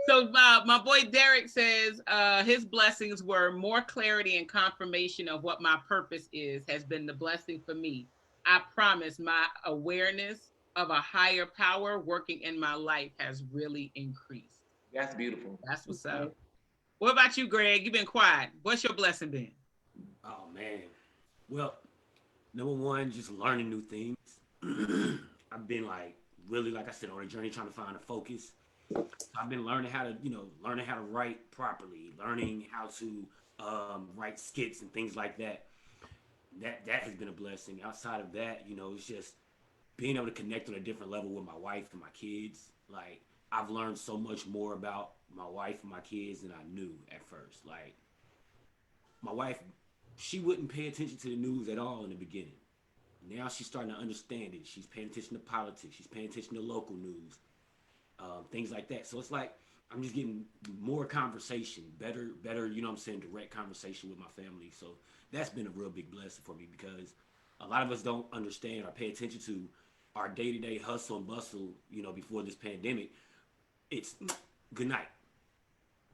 So my boy Derek says his blessings were more clarity and confirmation of what my purpose is has been the blessing for me. I promise my awareness of a higher power working in my life has really increased. That's beautiful. That's what's up. What about you, Greg? You've been quiet. What's your blessing been? Oh man. Well, number one, just learning new things. I've been like really, like I said, on a journey trying to find a focus. I've been learning how to, learning how to write properly, learning how to write skits and things like that. That has been a blessing. Outside of that, it's just being able to connect on a different level with my wife and my kids. Like I've learned so much more about my wife and my kids than I knew at first. Like my wife, she wouldn't pay attention to the news at all in the beginning. Now she's starting to understand it. She's paying attention to politics. She's paying attention to local news, things like that. So it's like I'm just getting more conversation, better, direct conversation with my family. So that's been a real big blessing for me because a lot of us don't understand or pay attention to our day-to-day hustle and bustle, before this pandemic. It's good night.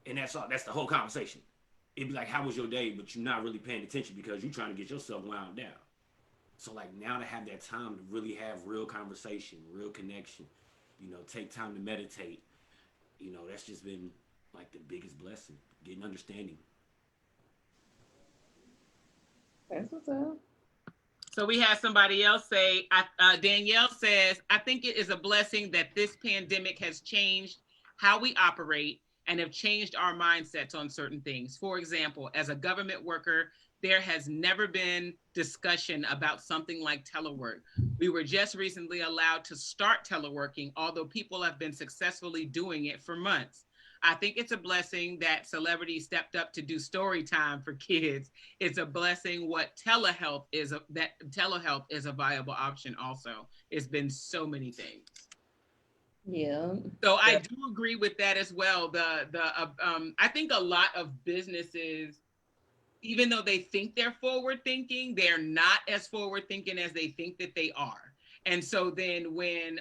And that's all. That's the whole conversation. It'd be like, how was your day? But you're not really paying attention because you're trying to get yourself wound down. So like now to have that time to really have real conversation, real connection, take time to meditate, that's just been like the biggest blessing, getting understanding. That's what's up. So we have somebody else say, Danielle says, I think it is a blessing that this pandemic has changed how we operate and have changed our mindsets on certain things. For example, as a government worker, there has never been discussion about something like telework. We were just recently allowed to start teleworking, although people have been successfully doing it for months. I think it's a blessing that celebrities stepped up to do story time for kids. It's a blessing what telehealth is, that telehealth is a viable option also. It's been so many things. Yeah. So I do agree with that as well. I think a lot of businesses, even though they think they're forward thinking, they're not as forward thinking as they think that they are. And so then when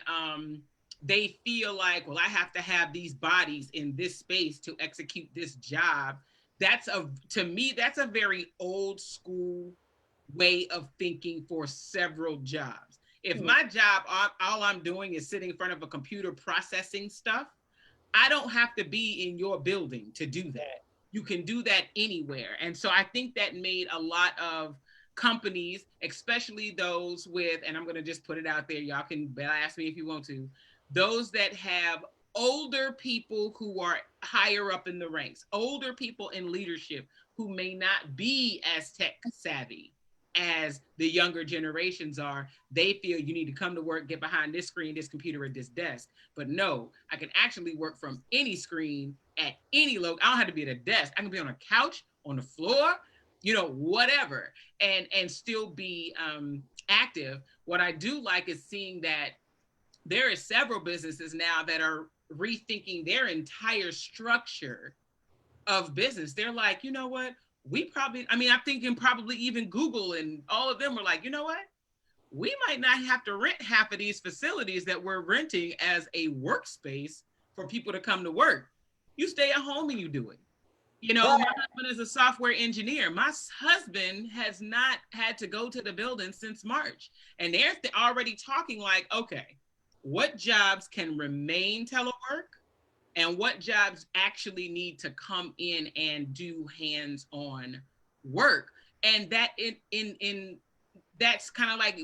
they feel like, well, I have to have these bodies in this space to execute this job, to me, that's a very old school way of thinking for several jobs. If my job, all I'm doing is sitting in front of a computer processing stuff, I don't have to be in your building to do that. You can do that anywhere. And so I think that made a lot of companies, especially those with, and I'm going to just put it out there, y'all can ask me if you want to, those that have older people who are higher up in the ranks, older people in leadership who may not be as tech savvy as the younger generations are. They feel you need to come to work, get behind this screen, this computer, at this desk. But no, I can actually work from any screen at any location. I don't have to be at a desk. I can be on a couch, on the floor, whatever, and still be active. What I do like is seeing that there are several businesses now that are rethinking their entire structure of business. They're like, you know what? I'm thinking probably even Google and all of them were like, you know what? We might not have to rent half of these facilities that we're renting as a workspace for people to come to work. You stay at home and you do it. You know, my husband is a software engineer. My husband has not had to go to the building since March. And they're already talking like, okay, what jobs can remain telework and what jobs actually need to come in and do hands-on work? And that in that's kind of like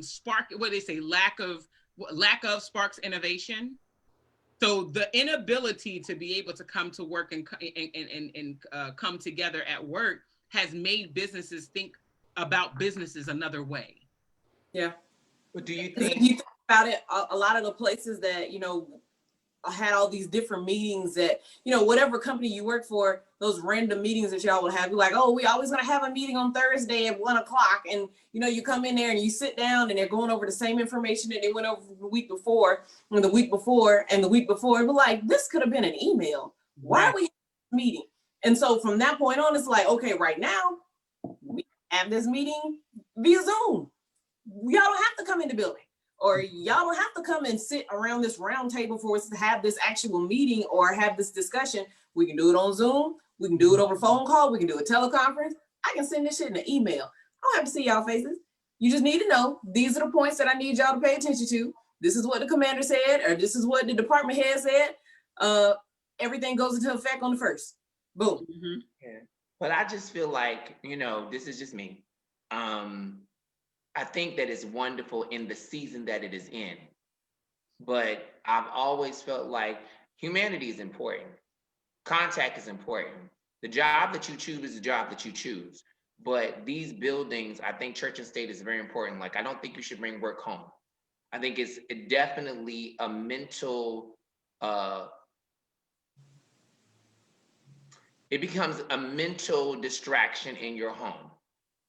what they say, lack of sparks innovation. So the inability to be able to come to work and come together at work has made businesses think about businesses another way. Yeah. But do you If think you think about it, a lot of the places that, you know, had all these different meetings that, you know, whatever company you work for, those random meetings that y'all would have, you're like, oh, we always gonna have a meeting on Thursday at 1 o'clock. And, you know, you come in there and you sit down and they're going over the same information that they went over the week before and the week before and the week before. And we're like, this could have been an email. Why are we having a meeting? And so from that point on, it's like, okay, right now we have this meeting via Zoom. Y'all don't have to come in the building. Or y'all don't have to come and sit around this round table for us to have this actual meeting or have this discussion. We can do it on Zoom. We can do it over phone call. We can do a teleconference. I can send this shit in an email. I don't have to see y'all faces. You just need to know, these are the points that I need y'all to pay attention to. This is what the commander said, or this is what the department head said. Everything goes into effect on the 1st. Boom. Mm-hmm. Yeah. But I just feel like, you know, this is just me. I think that it's wonderful in the season that it is in. But I've always felt like humanity is important. Contact is important. The job that you choose is the job that you choose. But these buildings, I think church and state is very important. Like, I don't think you should bring work home. I think it's definitely a mental, it becomes a mental distraction in your home.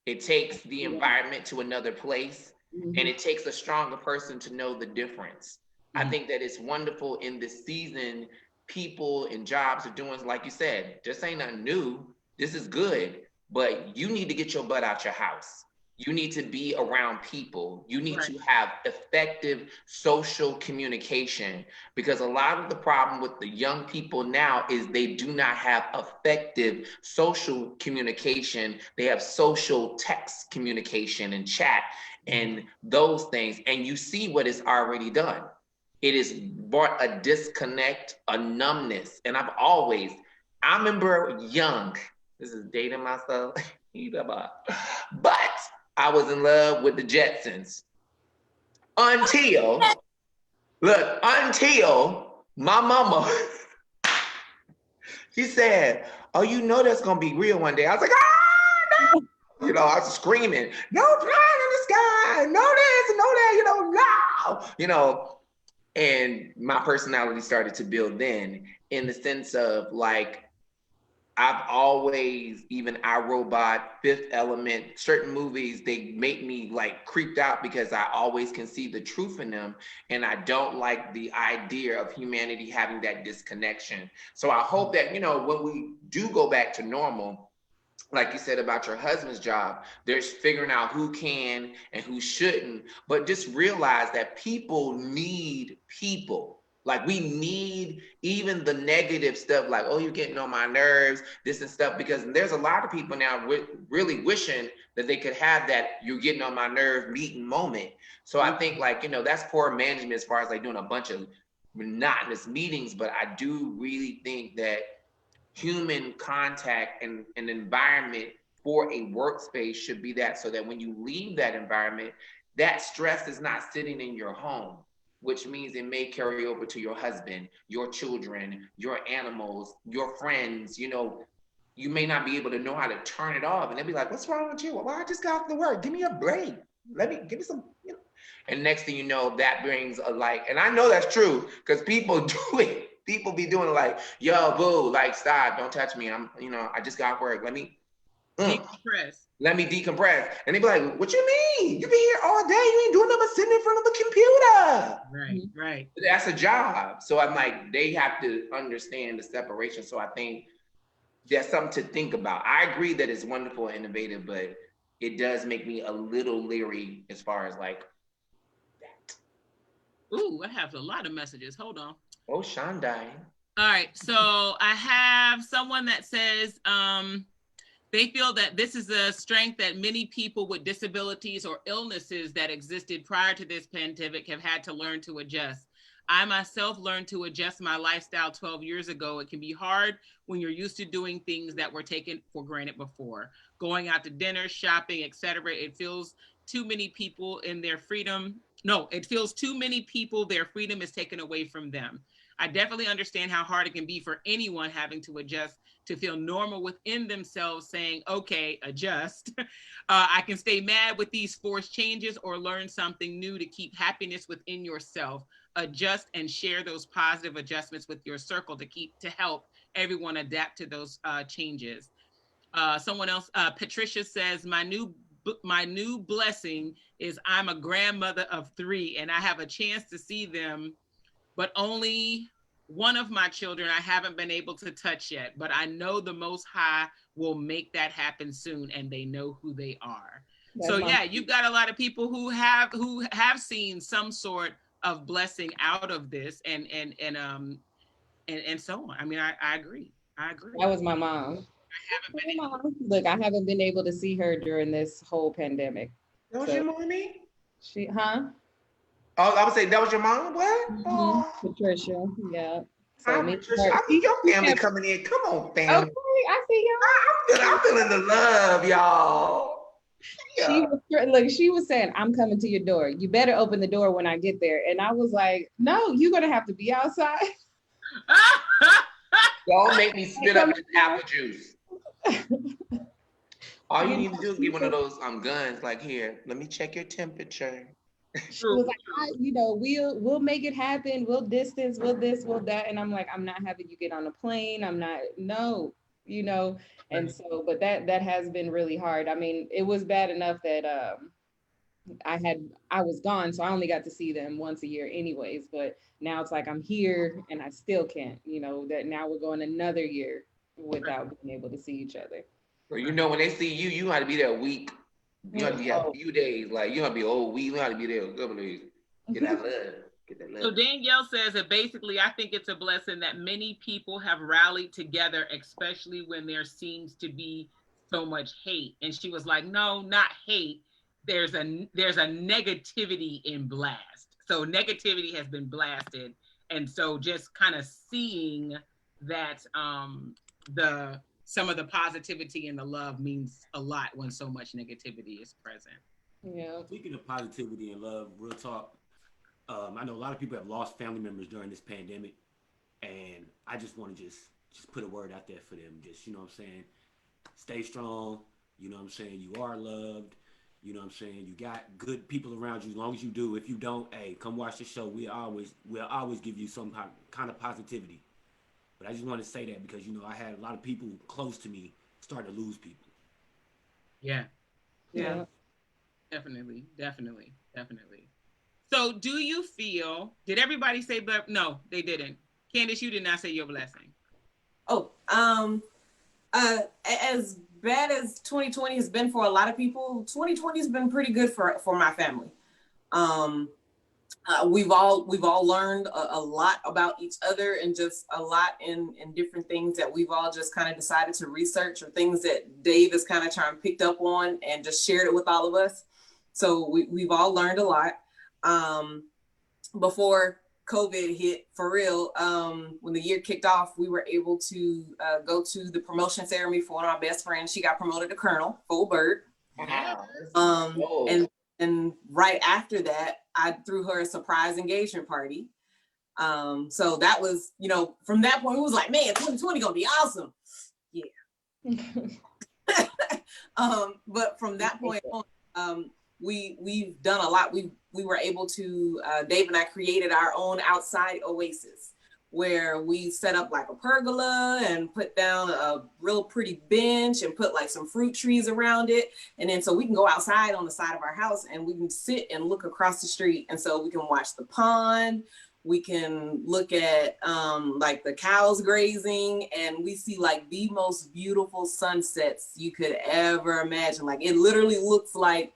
It takes the environment to another place, and it takes a stronger person to know the difference. I think that it's wonderful in this season, people and jobs are doing, like you said, this ain't nothing new. This is good, but you need to get your butt out your house. You need to be around people. You need to have effective social communication, because a lot of the problem with the young people now is they do not have effective social communication. They have social text communication and chat and those things. And you see what it's already done. It has brought a disconnect, a numbness. And I remember young, this is dating myself, but I was in love with the Jetsons until my mama, she said, oh, you know that's gonna be real one day. I was like, ah, no. You know, I was screaming, no flying in the sky, no this, no that, you know, no. You know, and my personality started to build then, in the sense of like, I've always, even iRobot, Fifth Element, certain movies, they make me like creeped out because I always can see the truth in them. And I don't like the idea of humanity having that disconnection. So I hope that, you know, when we do go back to normal, like you said about your husband's job, there's figuring out who can and who shouldn't, but just realize that people need people. Like, we need even the negative stuff, like, oh, you're getting on my nerves, this and stuff, because there's a lot of people now really wishing that they could have that you're getting on my nerve meeting moment. So I think, like, you know, that's poor management as far as like doing a bunch of monotonous meetings, but I do really think that human contact and an environment for a workspace should be that, so that when you leave that environment, that stress is not sitting in your home, which means it may carry over to your husband, your children, your animals, your friends. You know, you may not be able to know how to turn it off, and they'll be like, what's wrong with you? Well, I just got off the work. Give me a break. Give me some, you know. And next thing you know, that brings a like, and I know that's true because people do it. People be doing like, yo, boo, like, stop, don't touch me. I just got work. Let me decompress. Let me decompress. And they be like, what you mean? You been here all day. You ain't doing nothing but sitting in front of the computer. Right. That's a job. So I'm like, they have to understand the separation. So I think That's something to think about. I agree that it's wonderful and innovative, but it does make me a little leery as far as like that. Ooh, I have a lot of messages. Hold on. Oh, Shondai. All right, so I have someone that says they feel that this is a strength that many people with disabilities or illnesses that existed prior to this pandemic have had to learn to adjust. I myself learned to adjust my lifestyle 12 years ago. It can be hard when you're used to doing things that were taken for granted before. Going out to dinner, shopping, etc. It feels too many people in their freedom. No, it feels too many people, their freedom is taken away from them. I definitely understand how hard it can be for anyone having to adjust to feel normal within themselves, saying, okay, adjust. I can stay mad with these forced changes or learn something new to keep happiness within yourself. Adjust and share those positive adjustments with your circle to help everyone adapt to those changes. Someone else, Patricia says, my new blessing is I'm a grandmother of 3 and I have a chance to see them, but only one of my children I haven't been able to touch yet, but I know the Most High will make that happen soon, and they know who they are. So yeah, you've got a lot of people who have seen some sort of blessing out of this, and so on. I mean, I agree. That was my mom. Look, I haven't been able to see her during this whole pandemic. That was your mommy? She, huh? Oh, I would say that was your mom? What? Mm-hmm. Oh. Patricia, yeah. So Hi, Patricia. I see your family coming in. Come on, family. Okay, I see y'all. I'm feeling the love, y'all. Yeah. She was saying, I'm coming to your door. You better open the door when I get there. And I was like, no, you're going to have to be outside. Don't make me spit up this apple juice. All you need to do is get one of those guns, like, here, let me check your temperature. She was like, we'll make it happen. We'll distance, we'll this, we'll that. And I'm like, I'm not having you get on a plane. I'm not, no, And so, but that has been really hard. I mean, it was bad enough that I was gone, so I only got to see them once a year anyways. But now it's like I'm here and I still can't, that now we're going another year without being able to see each other. Well, when they see you, you got to be there a week. You have to be a few days. Like, you have to be a whole week. You have to be there a couple of days. Get that love. Get that love. So Danielle says that basically, I think it's a blessing that many people have rallied together, especially when there seems to be so much hate. And she was like, no, not hate. There's a negativity in blast. So negativity has been blasted. And so just kind of seeing that some of the positivity and the love means a lot when so much negativity is present. Yeah. Speaking of positivity and love, real talk, I know a lot of people have lost family members during this pandemic, and I just want to just put a word out there for them. Just, stay strong. You know what I'm saying? You are loved. You know what I'm saying? You got good people around you. As long as you do. If you don't, hey, come watch the show. We'll always give you some kind of positivity. But I just want to say that because, I had a lot of people close to me start to lose people. Yeah. Definitely. So do you feel, did everybody say, but no, they didn't. Candice, you did not say your blessing. Oh, as bad as 2020 has been for a lot of people, 2020 has been pretty good for my family. We've all learned a lot about each other and just a lot in different things that we've all just kind of decided to research, or things that Dave has kind of picked up on and just shared it with all of us. So we've all learned a lot. Before COVID hit, for real, when the year kicked off, we were able to go to the promotion ceremony for one of my best friends. She got promoted to colonel, full bird. Wow. And right after that, I threw her a surprise engagement party. So that was, from that point, it was like, man, 2020 gonna be awesome. Yeah. But from that point on, we've done a lot. We were able to, Dave and I created our own outside oasis, where we set up like a pergola and put down a real pretty bench and put like some fruit trees around it. And then so we can go outside on the side of our house and we can sit and look across the street. And so we can watch the pond, We can look at like the cows grazing, and we see like the most beautiful sunsets you could ever imagine. Like it literally looks like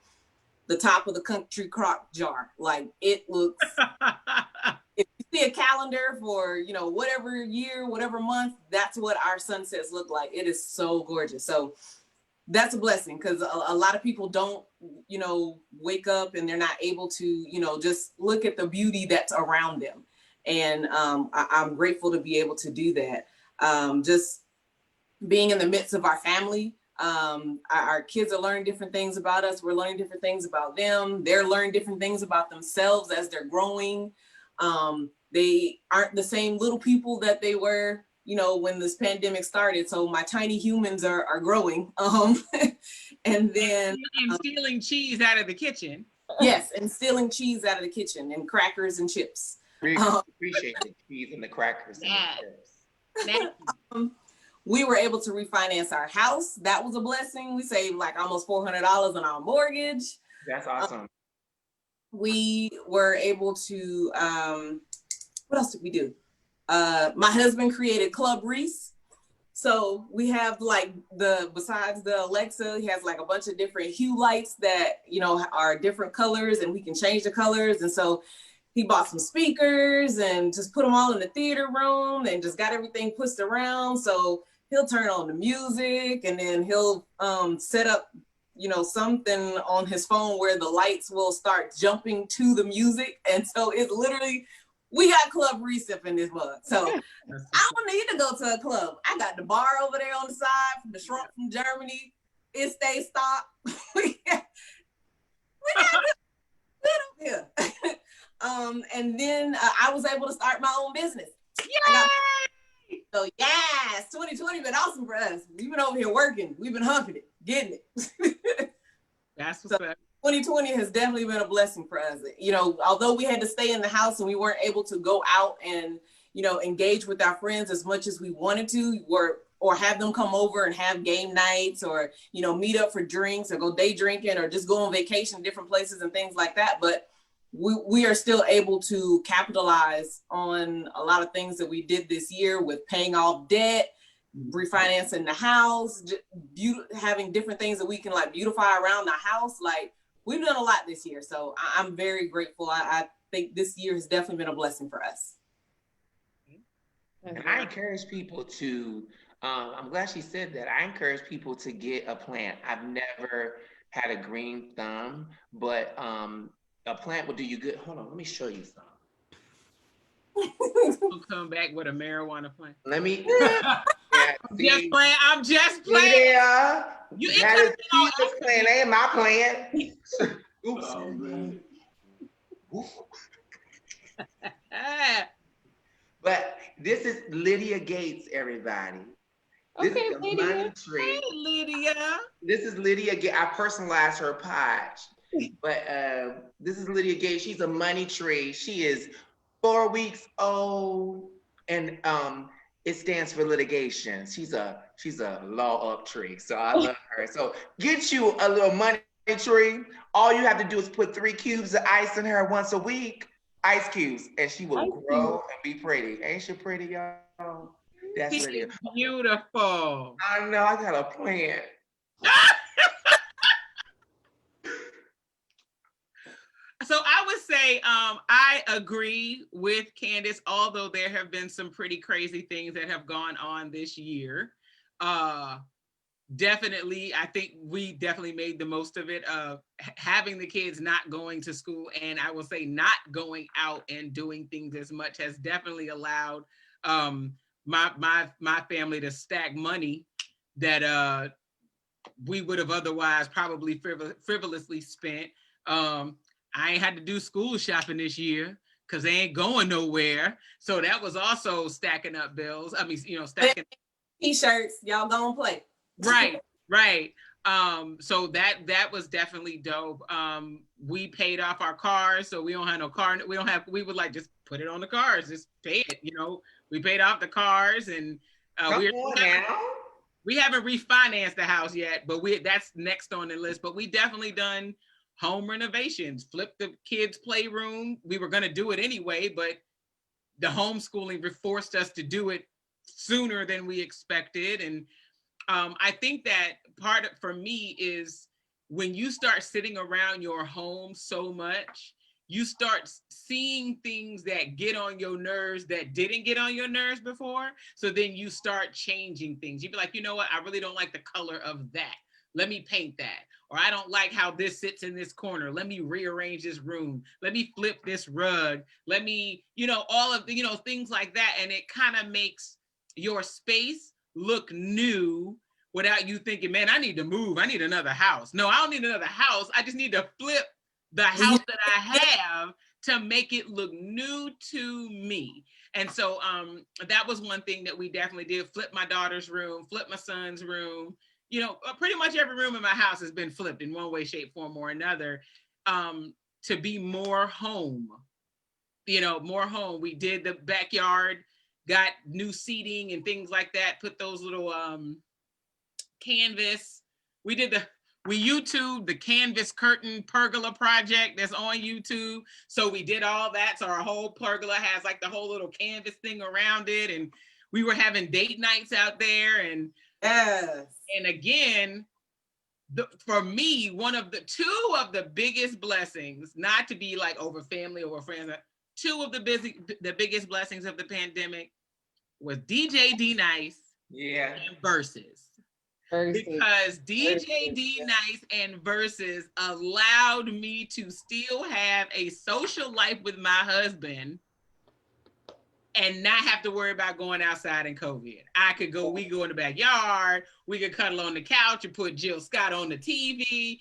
the top of the country crock jar. Like it looks, if you see a calendar for, you know, whatever year, whatever month, that's what our sunsets look like. It is so gorgeous. So that's a blessing, because a lot of people don't, you know, wake up and they're not able to, you know, just look at the beauty that's around them. And I'm grateful to be able to do that. Just being in the midst of our family. Our kids are learning different things about us. We're learning different things about them. They're learning different things about themselves as they're growing. They aren't the same little people that they were, you know, when this pandemic started. So my tiny humans are growing. And then and stealing cheese out of the kitchen. yes, and stealing cheese out of the kitchen and crackers and chips. Appreciate the cheese and the crackers and the chips. We were able to refinance our house. That was a blessing. We saved like almost $400 on our mortgage. That's awesome. We were able to, what else did we do? My husband created Club Reese. So we have like besides the Alexa, he has like a bunch of different hue lights that, you know, are different colors, and we can change the colors. And so he bought some speakers and just put them all in the theater room and just got everything pushed around. So he'll turn on the music, and then he'll set up, you know, something on his phone where the lights will start jumping to the music. And so it's literally, we got Club Recip in this mug. So I don't need to go to a club. I got the bar over there on the side from the shrimp from Germany. It stays stocked. we got it here. And then I was able to start my own business. So yes, 2020 been awesome for us. We've been over here working. We've been humping it, getting it. That's what's up. 2020 has definitely been a blessing for us. You know, although we had to stay in the house and we weren't able to go out and, you know, engage with our friends as much as we wanted to, or have them come over and have game nights, or, you know, meet up for drinks, or go day drinking, or just go on vacation, different places and things like that. But we are still able to capitalize on a lot of things that we did this year, with paying off debt, refinancing the house, having different things that we can like beautify around the house. Like we've done a lot this year. So I'm very grateful. I think this year has definitely been a blessing for us. And I encourage people to, I'm glad she said that. I encourage people to get a plant. I've never had a green thumb, but a plant will do you good. Hold on, let me show you something. We'll come back with a marijuana plant. Let me. I'm just playing. Yeah, You that is Keisha's plant. Ain't my plant. Oops. Oh, man. But this is Lydia Gates, everybody. This Okay, is a Lydia. money tree. Hey, Lydia. This is Lydia Gates. I personalized her patch. But this is Lydia Gates. She's a money tree. She is 4 weeks old, and it stands for litigation. She's a law up tree. So I love her. So get you a little money tree. All you have to do is put 3 cubes of ice in her once a week. Ice cubes, and she will grow and be pretty. Ain't she pretty, y'all? That's She's Lydia. beautiful. I know. I got a plant. So I would say I agree with Candice, although there have been some pretty crazy things that have gone on this year. Definitely, I think we definitely made the most of it, having the kids not going to school, and I will say not going out and doing things as much has definitely allowed my family to stack money that we would have otherwise probably frivolously spent. I ain't had to do school shopping this year because they ain't going nowhere. So that was also stacking up bills. I mean, you know, stacking T-shirts, y'all gonna play. Right. So that was definitely dope. We paid off our cars, so we don't have no car. We would like just put it on the cars, just pay it. You know, we paid off the cars, and we haven't refinanced the house yet, but that's next on the list. But we definitely done home renovations, flipped the kids' playroom. We were gonna do it anyway, but the homeschooling forced us to do it sooner than we expected. And I think that part of, for me, is when you start sitting around your home so much, you start seeing things that get on your nerves that didn't get on your nerves before. So then you start changing things. You'd be like, you know what? I really don't like the color of that. Let me paint that. Or I don't like how this sits in this corner. Let me rearrange this room. Let me flip this rug. Let me, all of the, things like that. And it kind of makes your space look new without you thinking, man, I need to move. I need another house. No, I don't need another house. I just need to flip the house that I have to make it look new to me. And so that was one thing that we definitely did. Flip my daughter's room, flip my son's room. Pretty much every room in my house has been flipped in one way, shape, form, or another, to be more home. More home. We did the backyard, got new seating and things like that, put those little canvas. We YouTube the canvas curtain pergola project that's on YouTube. So we did all that. So our whole pergola has like the whole little canvas thing around it. And we were having date nights out there. And yes. And again, for me, two of the biggest blessings, not to be like over family, over friends, two of the biggest blessings of the pandemic was DJ D Nice and Versus. Because DJ D Nice and Versus allowed me to still have a social life with my husband and not have to worry about going outside in COVID. We go in the backyard, we could cuddle on the couch and put Jill Scott on the TV.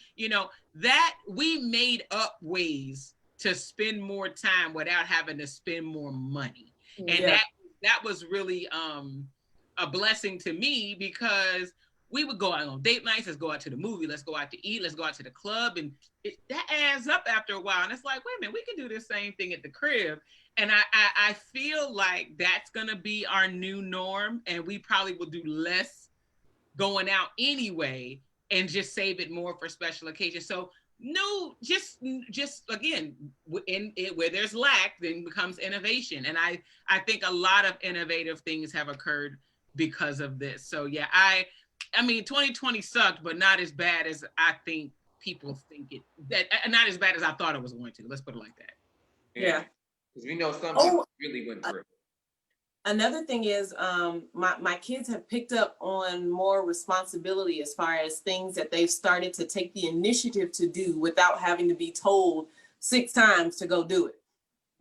That we made up ways to spend more time without having to spend more money. And that was really a blessing to me, because we would go out on date nights, let's go out to the movie, let's go out to eat, let's go out to the club. And that adds up after a while. And it's like, wait a minute, we can do the same thing at the crib. And I feel like that's going to be our new norm. And we probably will do less going out anyway and just save it more for special occasions. So no, just again, where there's lack, then becomes innovation. And I think a lot of innovative things have occurred because of this. So yeah, I mean, 2020 sucked, but not as bad as I think people think not as bad as I thought it was going to. Let's put it like that. Yeah. Because we know some people really went through. Another thing is, my kids have picked up on more responsibility as far as things that they've started to take the initiative to do without having to be told 6 times to go do it.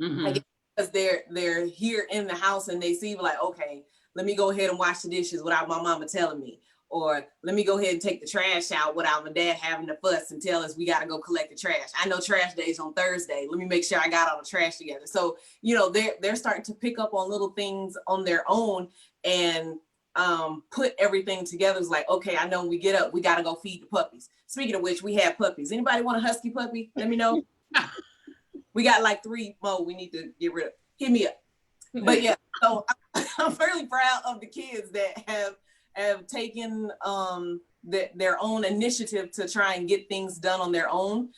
Mm-hmm. I guess because they're here in the house and they see like, okay, let me go ahead and wash the dishes without my mama telling me. Or let me go ahead and take the trash out without my dad having to fuss and tell us we got to go collect the trash. I know trash day's on Thursday. Let me make sure I got all the trash together. So, they're starting to pick up on little things on their own and put everything together. It's like, okay, I know when we get up, we got to go feed the puppies. Speaking of which, we have puppies. Anybody want a husky puppy? Let me know. We got like 3 more we need to get rid of. Hit me up. But yeah, so I'm really proud of the kids that have taken their own initiative to try and get things done on their own.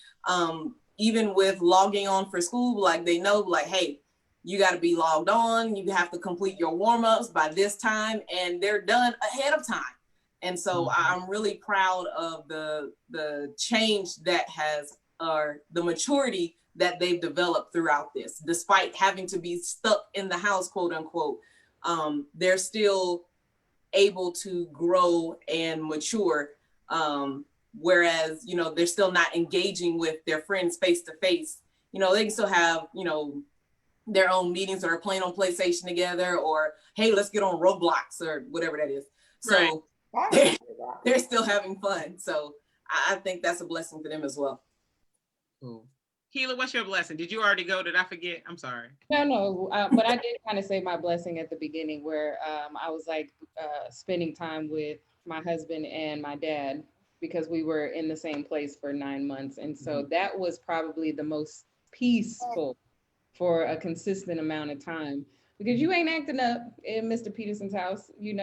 Even with logging on for school, like they know, like, hey, you got to be logged on. You have to complete your warm-ups by this time, and they're done ahead of time. And so I'm really proud of the change that or the maturity that they've developed throughout this, despite having to be stuck in the house, quote unquote. They're still able to grow and mature, whereas they're still not engaging with their friends face to face. They can still have their own meetings or playing on PlayStation together, or hey, let's get on Roblox or whatever that is. So they're still having fun. So I think that's a blessing for them as well. Cool. Kela, what's your blessing? Did you already go? Did I forget? I'm sorry. No, but I did kind of say my blessing at the beginning, where I was like spending time with my husband and my dad, because we were in the same place for 9 months. And so that was probably the most peaceful for a consistent amount of time, because you ain't acting up in Mr. Peterson's house, you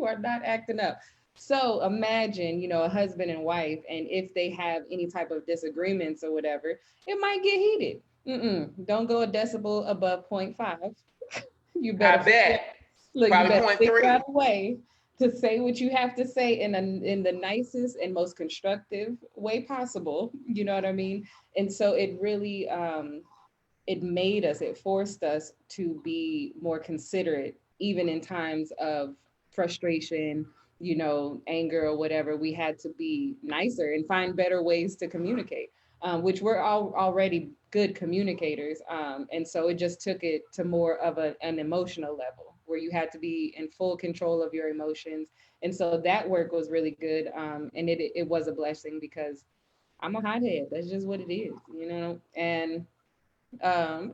are not acting up. So imagine, a husband and wife, and if they have any type of disagreements or whatever, it might get heated. Don't go a decibel above 0.5. You I better bet. look. You Probably better point figure three. out a way to say what you have to say in the nicest and most constructive way possible. You know what I mean? And so it really it made us, it forced us to be more considerate, even in times of frustration, you know, anger or whatever. We had to be nicer and find better ways to communicate, which we're all already good communicators. And so it just took it to more of an emotional level where you had to be in full control of your emotions. And so that work was really good. And it was a blessing because I'm a hothead. That's just what it is, you know? And um,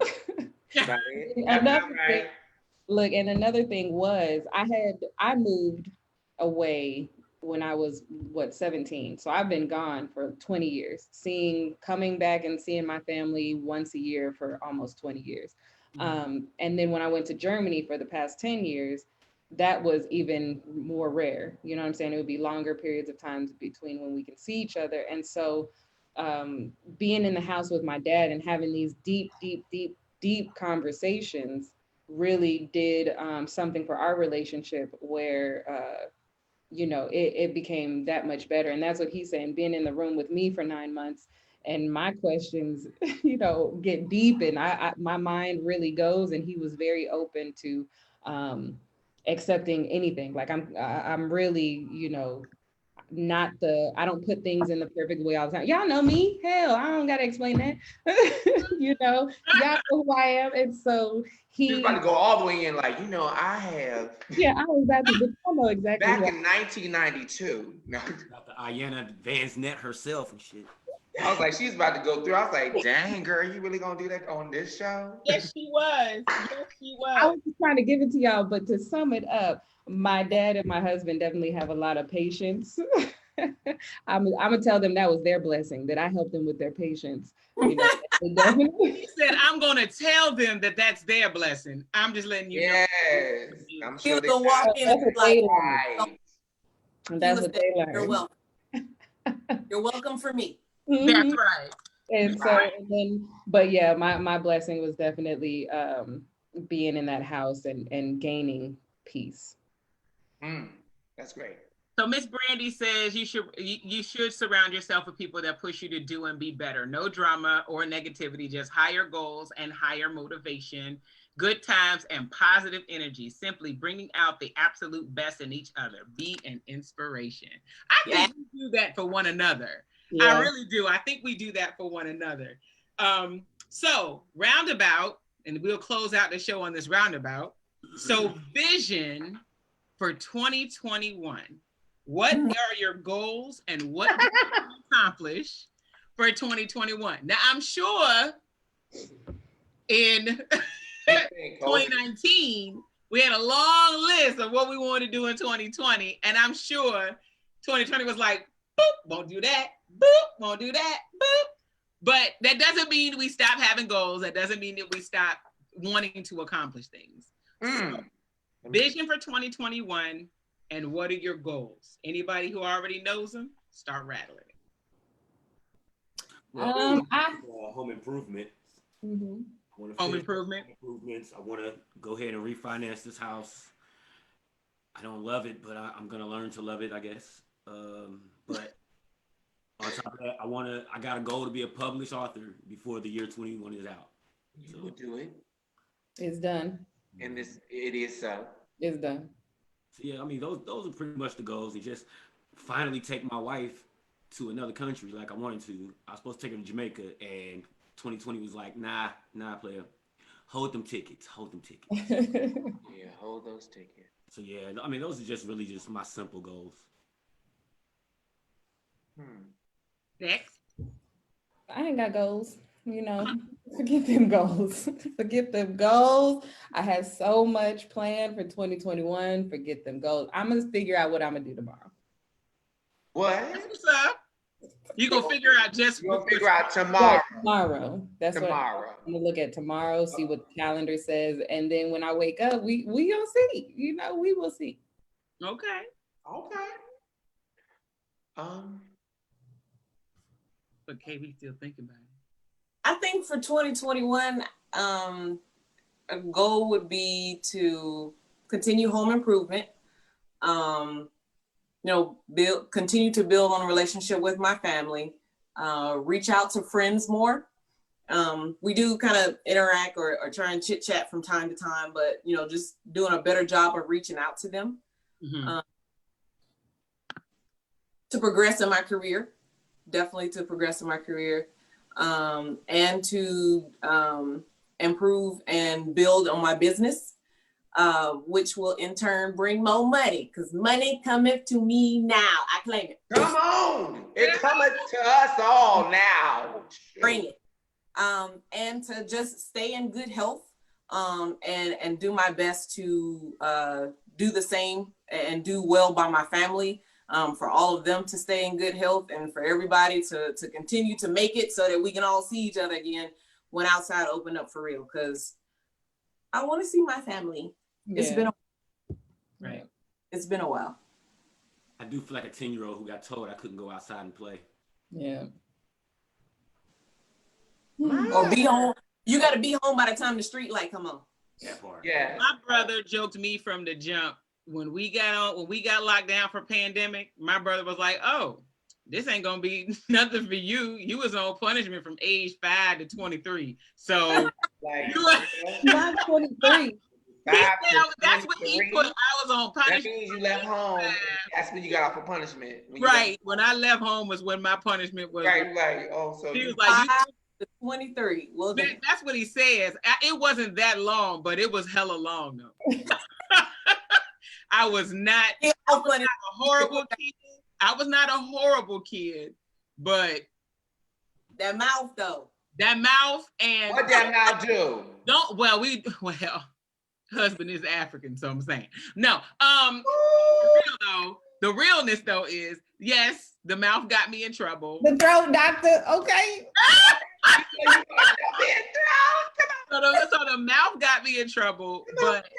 About it. That about another thing, right. look, and another thing was I moved away when I was 17. So I've been gone for 20 years, coming back and seeing my family once a year for almost 20 years. And then when I went to Germany for the past 10 years, that was even more rare. You know what I'm saying? It would be longer periods of times between when we can see each other. And so being in the house with my dad and having these deep conversations really did something for our relationship where you know it became that much better. And that's what he's saying, being in the room with me for 9 months and my questions you know get deep, and my mind really goes, and he was very open to accepting anything. Like I'm really, you know, not I don't put things in the perfect way all the time. Y'all know me. Hell, I don't gotta explain that. You know, y'all know who I am. And so She's about he, to go all the way in, like, I have yeah, I was about to, but I know exactly back who in 1992. No, Got the Ayanna Vans Net herself and shit. I was like, she's about to go through. I was like, dang, girl, you really gonna do that on this show? Yes, she was. Yes, she I was. was just trying to give it to y'all, but to sum it up, my dad and my husband definitely have a lot of patience. I'm gonna tell them that was their blessing, that I helped them with their patience. You know, they definitely. He said, I'm going to tell them that that's their blessing. I'm just letting you know. Yes, I'm He sure was they gonna walk in and That's be what like, they learned. right. he That's was what saying, they "You're learned. welcome. You're welcome for me." That's Mhm. right. And so, and then, but yeah, my blessing was definitely being in that house and gaining peace. Mm, that's great. So Miss Brandy says you should surround yourself with people that push you to do and be better. No drama or negativity, just higher goals and higher motivation, good times and positive energy. Simply bringing out the absolute best in each other. Be an inspiration. I think we do that for one another. I Yeah. really do. I think we do that for one another. So roundabout, and we'll close out the show on this roundabout. So vision for 2021. What are your goals and what do you want to accomplish for 2021? Now, I'm sure in 2019, we had a long list of what we wanted to do in 2020. And I'm sure 2020 was like, boop, won't do that, boop, won't do that, boop. But that doesn't mean we stop having goals. That doesn't mean that we stop wanting to accomplish things. So, vision for 2021. And what are your goals? Anybody who already knows them, start rattling it. Well, home improvement. Mm-hmm. Home improvement. Improvements. I want to go ahead and refinance this house. I don't love it, but I'm gonna learn to love it, I guess. But on top of that, I got a goal to be a published author before the year 21 is out. You will do it. It's done. And it is so. It's done. So yeah, I mean those are pretty much the goals. And just finally take my wife to another country like I wanted to. I was supposed to take her to Jamaica, and 2020 was like, nah, player. Hold them tickets. Yeah, hold those tickets. So yeah, I mean those are just really just my simple goals. Next. I ain't got goals, you know. Forget them goals. Forget them goals. I have so much planned for 2021. Forget them goals. I'm gonna figure out what I'm gonna do tomorrow. What? What's up? You gonna figure out You're gonna figure out tomorrow. Yeah, tomorrow. That's tomorrow. what I'm gonna look at tomorrow, see what the calendar says, and then when I wake up, we gonna see. You know, we will see. Okay. Um. But KB still thinking about it. I think for 2021, a goal would be to continue home improvement. Continue to build on a relationship with my family. Reach out to friends more. We do kind of interact or try and chit chat from time to time, but just doing a better job of reaching out to them. Mm-hmm. To progress in my career, definitely to progress in my career, and to improve and build on my business, which will in turn bring more money, because money cometh to me now. I claim it. Come on, it cometh to us all now. Bring it. And to just stay in good health, and do my best to do the same and do well by my family, for all of them to stay in good health, and for everybody to continue to make it so that we can all see each other again when outside open up for real, because I want to see my family. It's been a while. I do feel like a 10-year-old who got told I couldn't go outside and play. Yeah. Or be home. You got to be home by the time the street light come on. That part. Yeah. My brother joked me from the jump when we got locked down for pandemic. My brother was like, "Oh, this ain't gonna be nothing for you. You was on punishment from age 5 to 23. So Like, Not 23. that's what he put. I was on punishment. That means you left home. That's when you got off of punishment. Right. When I left home was when my punishment was. Right. Oh, so he was like, 23. Well, that's what he says. It wasn't that long, but it was hella long though. I was not a horrible kid. I was not a horrible kid, but that mouth though. That mouth and what that mouth do? Husband is African, so I'm saying no. The realness though is yes, the mouth got me in trouble. The throat doctor, okay. So the mouth got me in trouble, but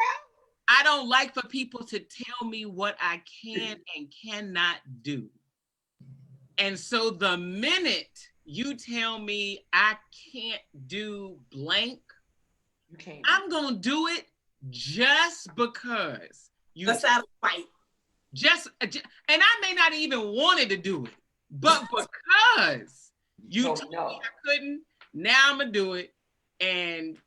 I don't like for people to tell me what I can and cannot do. And so the minute you tell me I can't do blank, I'm gonna do it just because you. Let's have a fight. And I may not even wanted to do it, but because you told me I couldn't, now I'm gonna do it, and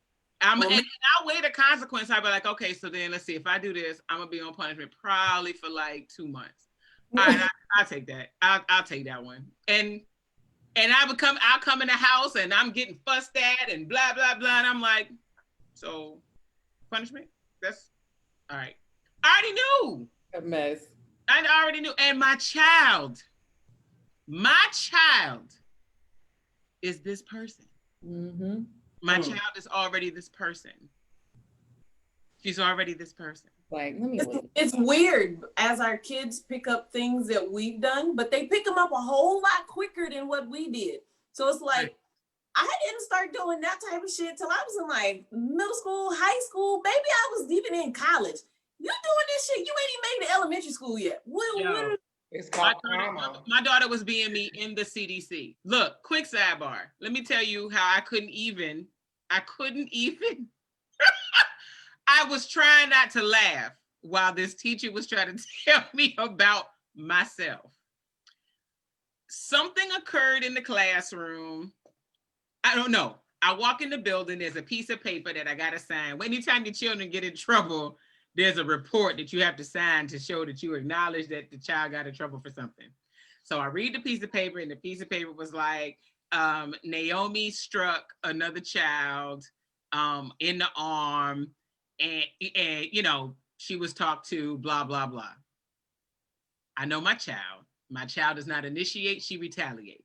and I'll weigh the consequence. I'll be like, okay, so then let's see. If I do this, I'm gonna be on punishment probably for like 2 months. All right, I'll take that. I'll take that one. And I'll come in the house and I'm getting fussed at and blah blah blah. And I'm like, so punishment? That's all right. I already knew. A mess. I already knew. And my child is this person. Mm-hmm. My child is already this person. She's already this person. Like, let me look. It's weird as our kids pick up things that we've done, but they pick them up a whole lot quicker than what we did. So it's like, I didn't start doing that type of shit till I was in like middle school, high school. Maybe I was even in college. You doing this shit? You ain't even made the elementary school yet. It's called karma. My daughter was being me in the CDC. Look, quick sidebar. Let me tell you how I couldn't even. I was trying not to laugh while this teacher was trying to tell me about myself. Something occurred in the classroom. I don't know. I walk in the building. There's a piece of paper that I got to sign. Anytime your children get in trouble, there's a report that you have to sign to show that you acknowledge that the child got in trouble for something. So I read the piece of paper, and the piece of paper was like, Naomi struck another child in the arm, and she was talked to, blah, blah, blah. I know my child. My child does not initiate, she retaliates.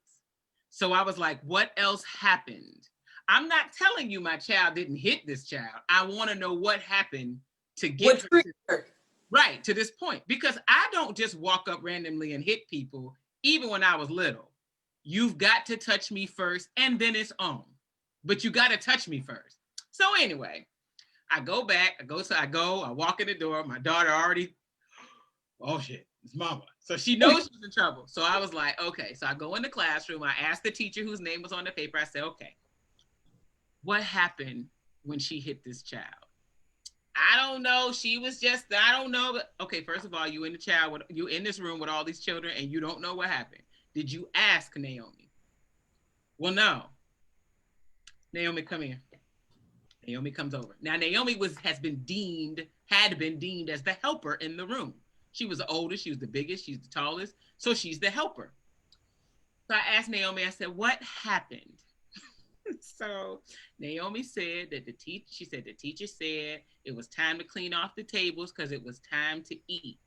So I was like, what else happened? I'm not telling you my child didn't hit this child. I want to know what happened to get her to this point, because I don't just walk up randomly and hit people. Even when I was little, you've got to touch me first and then it's on, but you got to touch me first. So anyway, I go back, I walk in the door. My daughter already, oh shit, it's mama. So she knows she's in trouble. So I was like, okay. So I go in the classroom. I asked the teacher whose name was on the paper. I said, okay, what happened when she hit this child? I don't know. She was just, I don't know. But okay, first of all, you in this room with all these children and you don't know what happened. Did you ask Naomi? Well, no. Naomi, come here. Naomi comes over. Now, Naomi had been deemed as the helper in the room. She was the oldest, she was the biggest, she's the tallest, so she's the helper. So I asked Naomi, I said, what happened? So Naomi said that the teacher said it was time to clean off the tables because it was time to eat.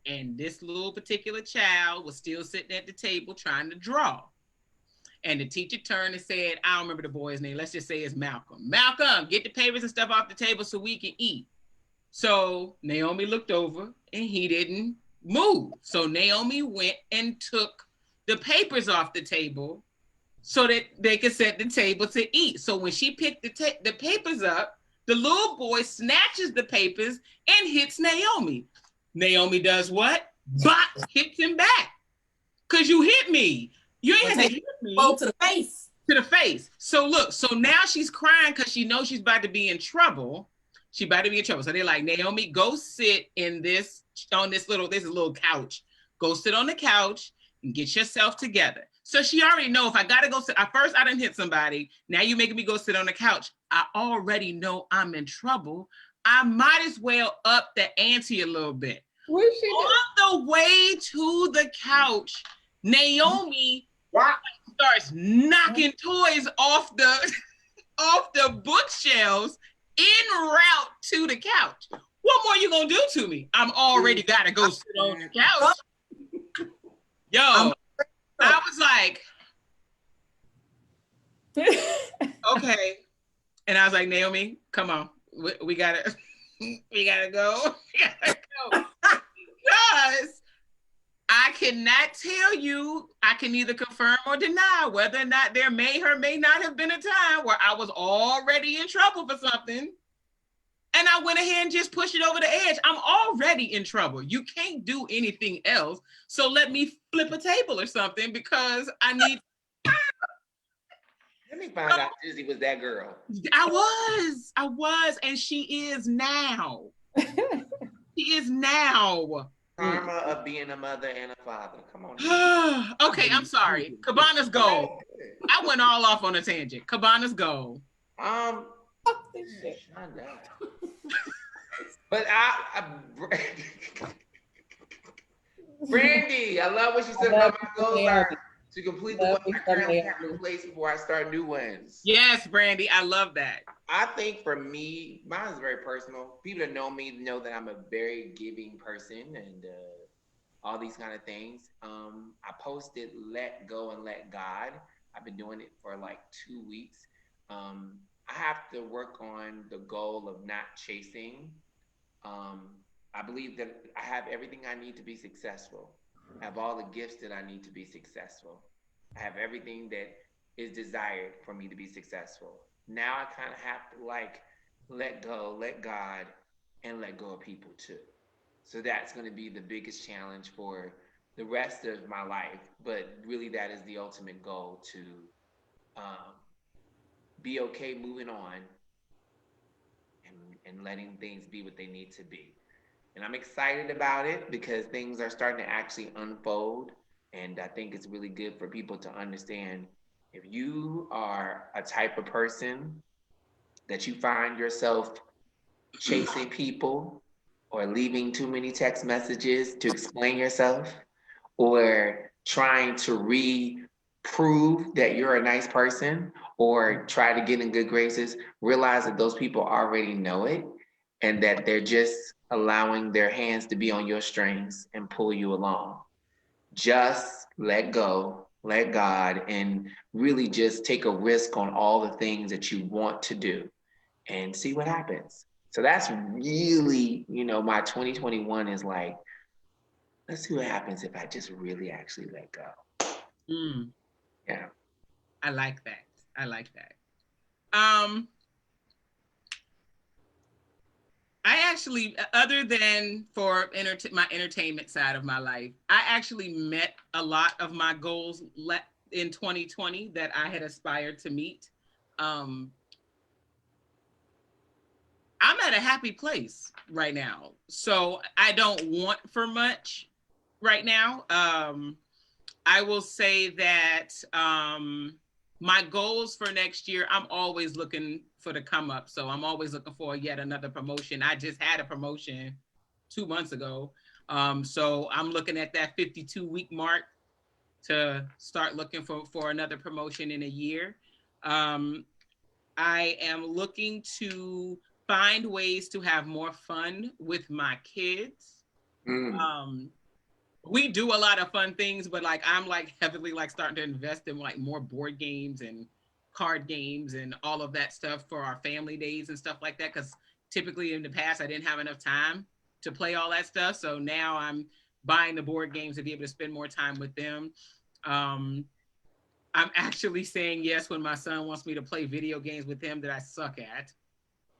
And this little particular child was still sitting at the table trying to draw. And the teacher turned and said, I don't remember the boy's name. Let's just say it's Malcolm. Malcolm, get the papers and stuff off the table so we can eat. So Naomi looked over and he didn't move. So Naomi went and took the papers off the table so that they could set the table to eat. So when she picked the papers up, the little boy snatches the papers and hits Naomi. Naomi does what? Bop, hits him back. Because you hit me. You ain't had to hit me. Oh, to the face. To the face. So look, so now she's crying because she knows she's about to be in trouble. She's about to be in trouble. So they're like, Naomi, go sit on this little couch. Go sit on the couch and get yourself together. So she already know if I gotta go sit. At first, I didn't hit somebody. Now you making me go sit on the couch. I already know I'm in trouble. I might as well up the ante a little bit. What's she doing? On the way to the couch, Naomi starts knocking toys off the bookshelves en route to the couch. What more you gonna do to me? I'm already gotta go sit on the couch. Yo, I was like, okay. And I was like, Naomi, come on. We gotta go. We gotta go. Because I cannot tell you, I can either confirm or deny whether or not there may or may not have been a time where I was already in trouble for something. And I went ahead and just pushed it over the edge. I'm already in trouble. You can't do anything else. So let me flip a table or something because I need. Let me find out Dizzy was that girl. I was, and she is now. She is now. Karma of being a mother and a father. Come on. Okay, I'm sorry. Cabana's goal. I went all off on a tangent. Cabana's goal. But Brandy, I love what you said about my goals are to complete the ones I currently have in place before I start new ones. Yes, Brandy, I love that. I think for me, mine is very personal. People that know me know that I'm a very giving person and all these kind of things. I posted Let Go and Let God. I've been doing it for like 2 weeks. I have to work on the goal of not chasing. I believe that I have everything I need to be successful. I have all the gifts that I need to be successful. I have everything that is desired for me to be successful. Now I kind of have to like let go, let God, and let go of people too. So that's going to be the biggest challenge for the rest of my life. But really that is the ultimate goal, to be okay moving on and letting things be what they need to be. And I'm excited about it because things are starting to actually unfold. And I think it's really good for people to understand, if you are a type of person that you find yourself chasing people or leaving too many text messages to explain yourself or trying to prove that you're a nice person or try to get in good graces, realize that those people already know it and that they're just allowing their hands to be on your strings and pull you along. Just let go, let God, and really just take a risk on all the things that you want to do and see what happens. So that's really, my 2021 is like, let's see what happens if I just really actually let go. Yeah. I like that. I actually, other than for my entertainment side of my life, I actually met a lot of my goals in 2020 that I had aspired to meet. I'm at a happy place right now. So I don't want for much right now. I will say that my goals for next year, I'm always looking for the come up. So I'm always looking for yet another promotion. I just had a promotion 2 months ago. So I'm looking at that 52-week mark to start looking for another promotion in a year. I am looking to find ways to have more fun with my kids. We do a lot of fun things, but like I'm like heavily like starting to invest in like more board games and card games and all of that stuff for our family days and stuff like that. Because typically in the past I didn't have enough time to play all that stuff. So now I'm buying the board games to be able to spend more time with them. I'm actually saying yes when my son wants me to play video games with him that I suck at.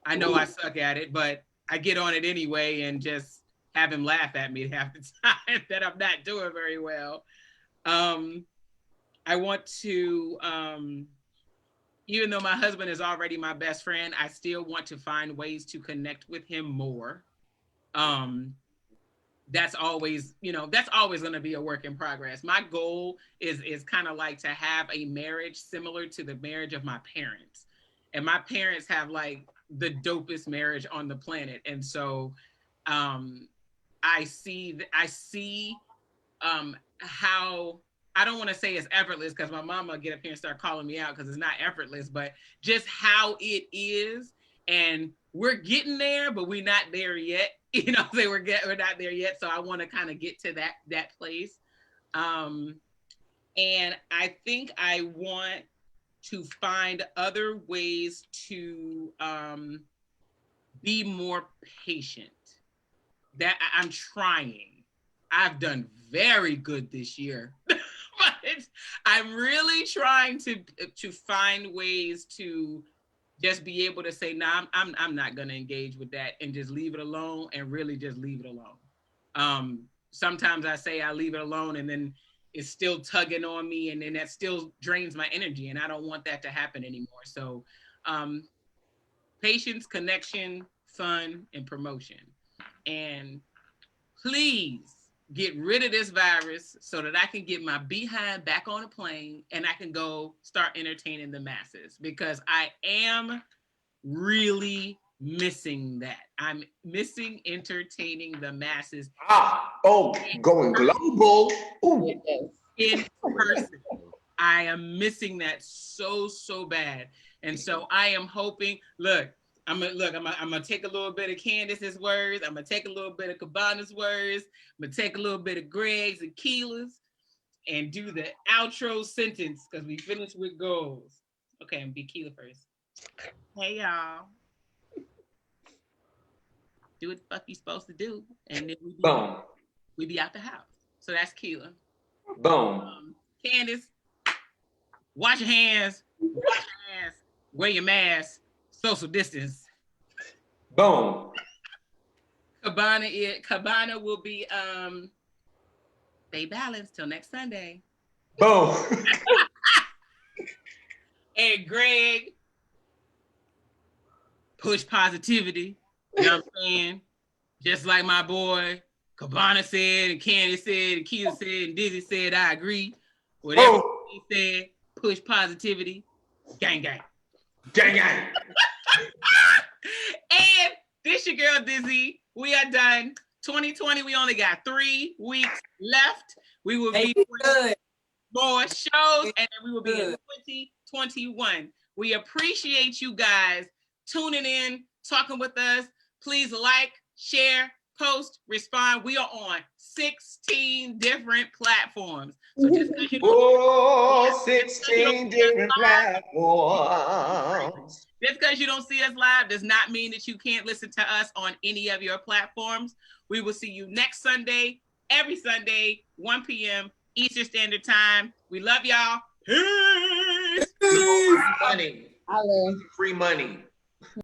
I know I suck at it, but I get on it anyway and just have him laugh at me half the time that I'm not doing very well. I want to, even though my husband is already my best friend, I still want to find ways to connect with him more. That's always, that's always going to be a work in progress. My goal is kind of like to have a marriage similar to the marriage of my parents. And my parents have like the dopest marriage on the planet. And so I see how, I don't want to say it's effortless because my mama get up here and start calling me out because it's not effortless, but just how it is. And we're getting there, but we're not there yet. We're not there yet. So I want to kind of get to that place. And I think I want to find other ways to be more patient. That I'm trying. I've done very good this year. But I'm really trying to find ways to just be able to say, nah, I'm not gonna engage with that and just leave it alone and really just leave it alone. Sometimes I say I leave it alone and then it's still tugging on me and then that still drains my energy and I don't want that to happen anymore. So patience, connection, fun, and promotion. And please get rid of this virus so that I can get my behind back on a plane and I can go start entertaining the masses because I am really missing that. I'm missing entertaining the masses. Going global. Ooh. In person. I am missing that so bad. And so I am hoping, I'm gonna take a little bit of Candice's words. I'm gonna take a little bit of Cabana's words. I'm gonna take a little bit of Greg's and Kela's and do the outro sentence because we finished with goals. Okay, I'm gonna be Kela first. Hey y'all. Do what the fuck you supposed to do. And then we be out the house. So that's Kela. Boom. Candice, wash your hands, wear your mask, social distance. Boom. Cabana will be stay balanced till next Sunday. Boom. And Greg, push positivity. You know what I'm saying? Just like my boy Cabana said, and Candice said, and Kela said, and Dizzy said, I agree. Whatever he said, push positivity. Gang, gang. Gang, gang. And this your girl Dizzy. We are done. 2020, we only got 3 weeks left. We will be doing more shows, and then we will be in 2021. We appreciate you guys tuning in, talking with us. Please like, share, post, respond. We are on 16 different platforms. So just because you don't 16 different platforms. Just because you don't see us live does not mean that you can't listen to us on any of your platforms. We will see you next Sunday, every Sunday, 1 p.m. Eastern Standard Time. We love y'all. Peace. Free money. Hello. Free money.